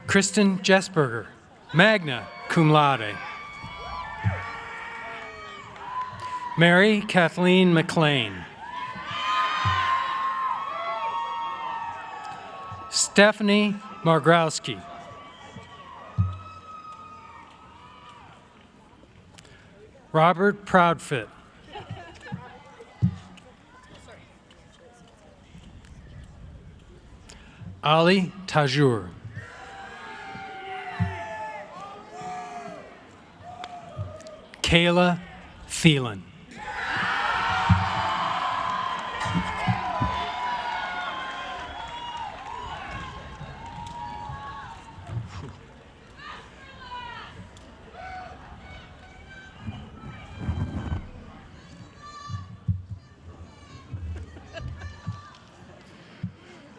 Kristen Jesberger, magna cum laude. Mary Kathleen McLean. Stephanie Margrowski. Robert Proudfit. Ali Tajur. Kayla Thielen.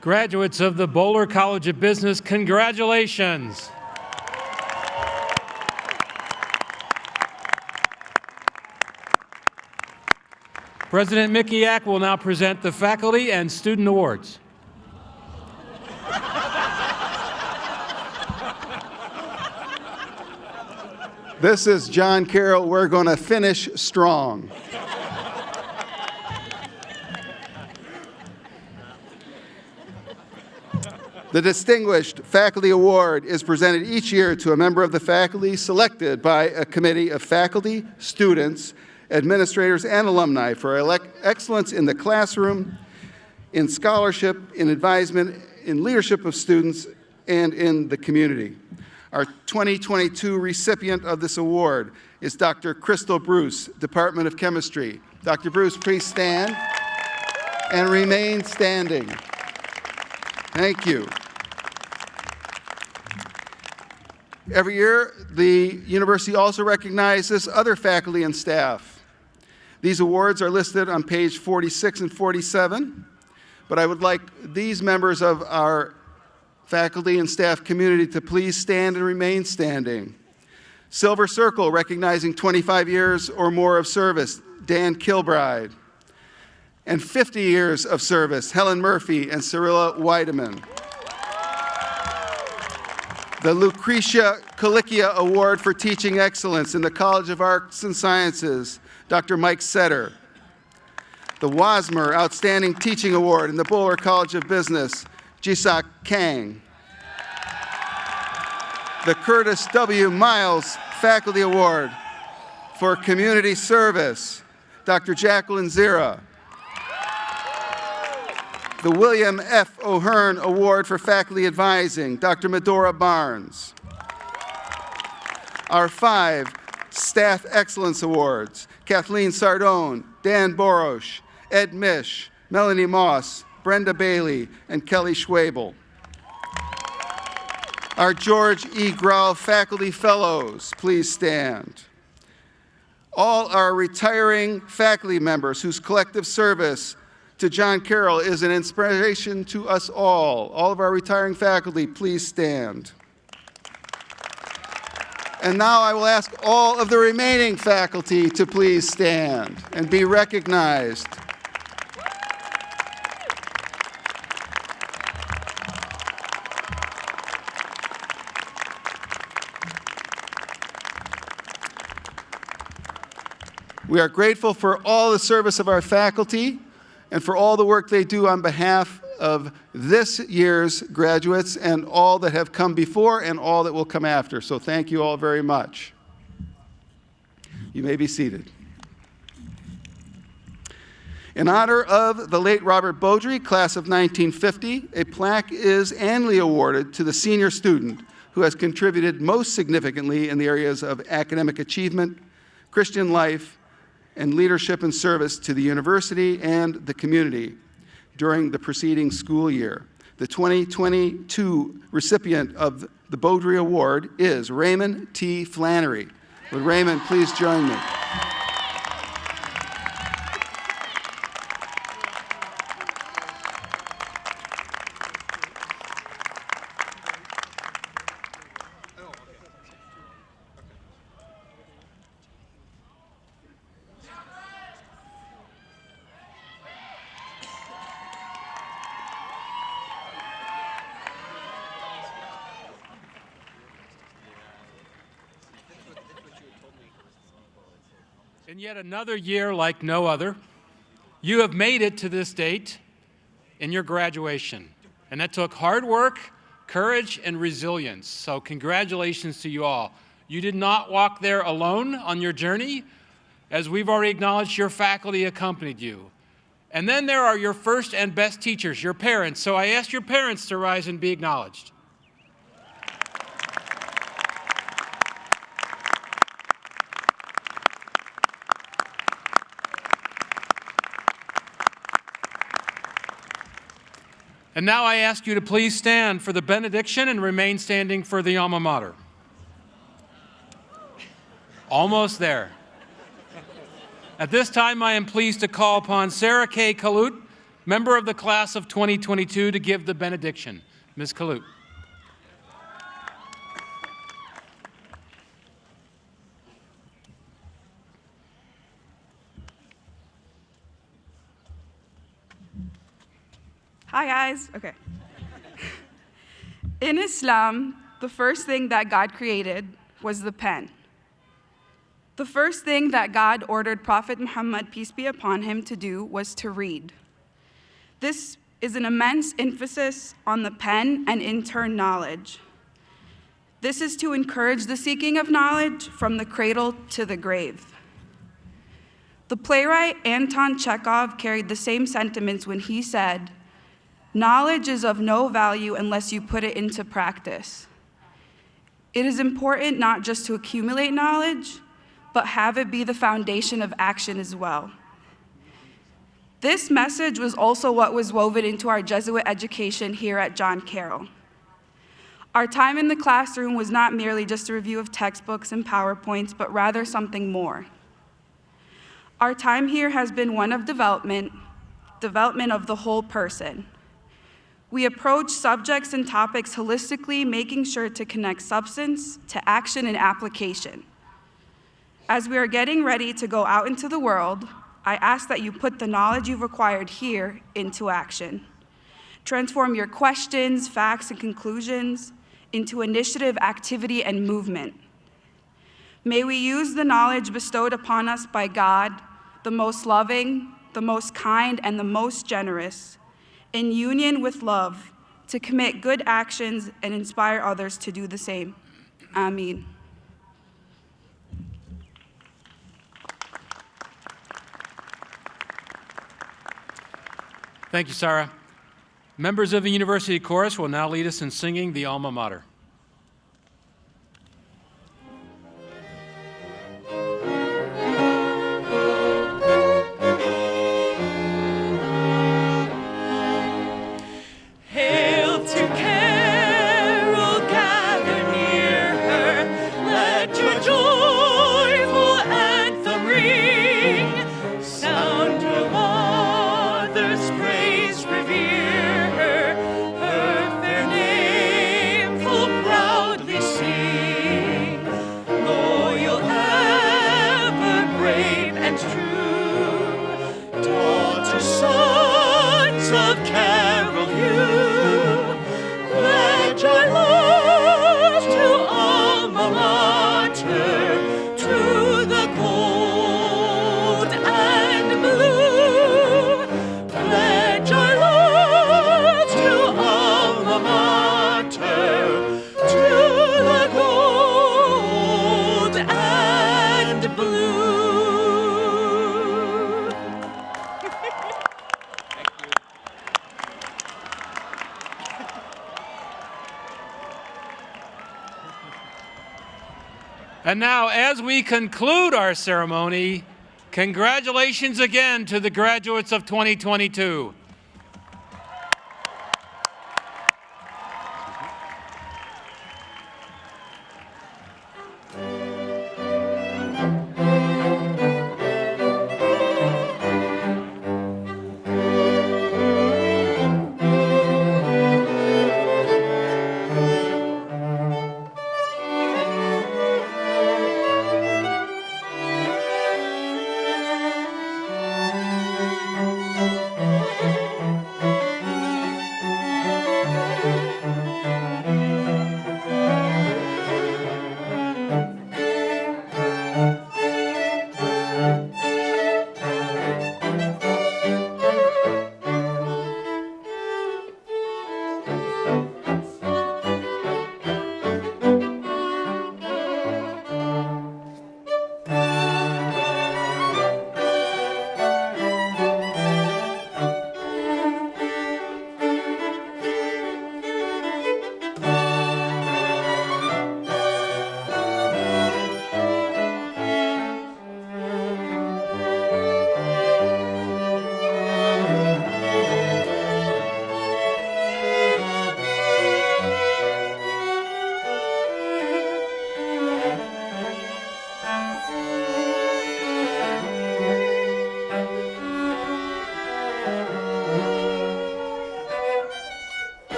Graduates of the Bowler College of Business, congratulations. President Mikiak will now present the faculty and student awards. This is John Carroll. We're going to finish strong. The Distinguished Faculty Award is presented each year to a member of the faculty selected by a committee of faculty, students, administrators, and alumni for excellence in the classroom, in scholarship, in advisement, in leadership of students, and in the community. Our 2022 recipient of this award is Dr. Crystal Bruce, Department of Chemistry. Dr. Bruce, please stand and remain standing. Thank you. Every year, the university also recognizes other faculty and staff. These awards are listed on page 46 and 47, but I would like these members of our faculty and staff community to please stand and remain standing. Silver Circle, recognizing 25 years or more of service, Dan Kilbride. And 50 years of service, Helen Murphy and Cyrilla Weideman. The Lucretia Colicchia Award for Teaching Excellence in the College of Arts and Sciences, Dr. Mike Setter. The Wasmer Outstanding Teaching Award in the Boulder College of Business, Jisak Kang. The Curtis W. Miles Faculty Award for Community Service, Dr. Jacqueline Zira. The William F. O'Hearn Award for Faculty Advising, Dr. Medora Barnes. Our 5 Staff Excellence Awards, Kathleen Sardone, Dan Borosh, Ed Mish, Melanie Moss, Brenda Bailey, and Kelly Schwabel. Our George E. Grau Faculty Fellows, please stand. All our retiring faculty members whose collective service to John Carroll is an inspiration to us all. All of our retiring faculty, please stand. And now I will ask all of the remaining faculty to please stand and be recognized. We are grateful for all the service of our faculty and for all the work they do on behalf of this year's graduates and all that have come before and all that will come after. So thank you all very much. You may be seated. In honor of the late Robert Beaudry, class of 1950, a plaque is annually awarded to the senior student who has contributed most significantly in the areas of academic achievement, Christian life, and leadership and service to the university and the community during the preceding school year. The 2022 recipient of the Beaudry Award is Raymond T. Flannery. Would Raymond please join me? In yet another year like no other, you have made it to this date in your graduation. And that took hard work, courage, and resilience. So congratulations to you all. You did not walk there alone on your journey. As we've already acknowledged, your faculty accompanied you. And then there are your first and best teachers, your parents. So I ask your parents to rise and be acknowledged. And now I ask you to please stand for the benediction and remain standing for the alma mater. Almost there. At this time, I am pleased to call upon Sarah K. Kalut, member of the class of 2022, to give the benediction. Ms. Kalut. Hi, guys. Okay. In Islam, the first thing that God created was the pen. The first thing that God ordered Prophet Muhammad, peace be upon him, to do was to read. This is an immense emphasis on the pen and in turn knowledge. This is to encourage the seeking of knowledge from the cradle to the grave. The playwright Anton Chekhov carried the same sentiments when he said, "Knowledge is of no value unless you put it into practice." It is important not just to accumulate knowledge, but have it be the foundation of action as well. This message was also what was woven into our Jesuit education here at John Carroll. Our time in the classroom was not merely just a review of textbooks and PowerPoints, but rather something more. Our time here has been one of development of the whole person. We approach subjects and topics holistically, making sure to connect substance to action and application. As we are getting ready to go out into the world, I ask that you put the knowledge you've acquired here into action. Transform your questions, facts, and conclusions into initiative, activity, and movement. May we use the knowledge bestowed upon us by God, the most loving, the most kind, and the most generous, in union with love, to commit good actions and inspire others to do the same. Amen. Thank you, Sarah. Members of the University Chorus will now lead us in singing the Alma Mater. Hail to Carroll, gather near her, let your joyful anthem ring. Sound your mother's praise, revere her, her fair name full proudly sing. Loyal, ever brave and true, daughters, sons of Carroll, you pledge our love to Alma Mater, to the gold and blue. Pledge our love to Alma Mater, to the gold and blue. And now, as we conclude our ceremony, congratulations again to the graduates of 2022.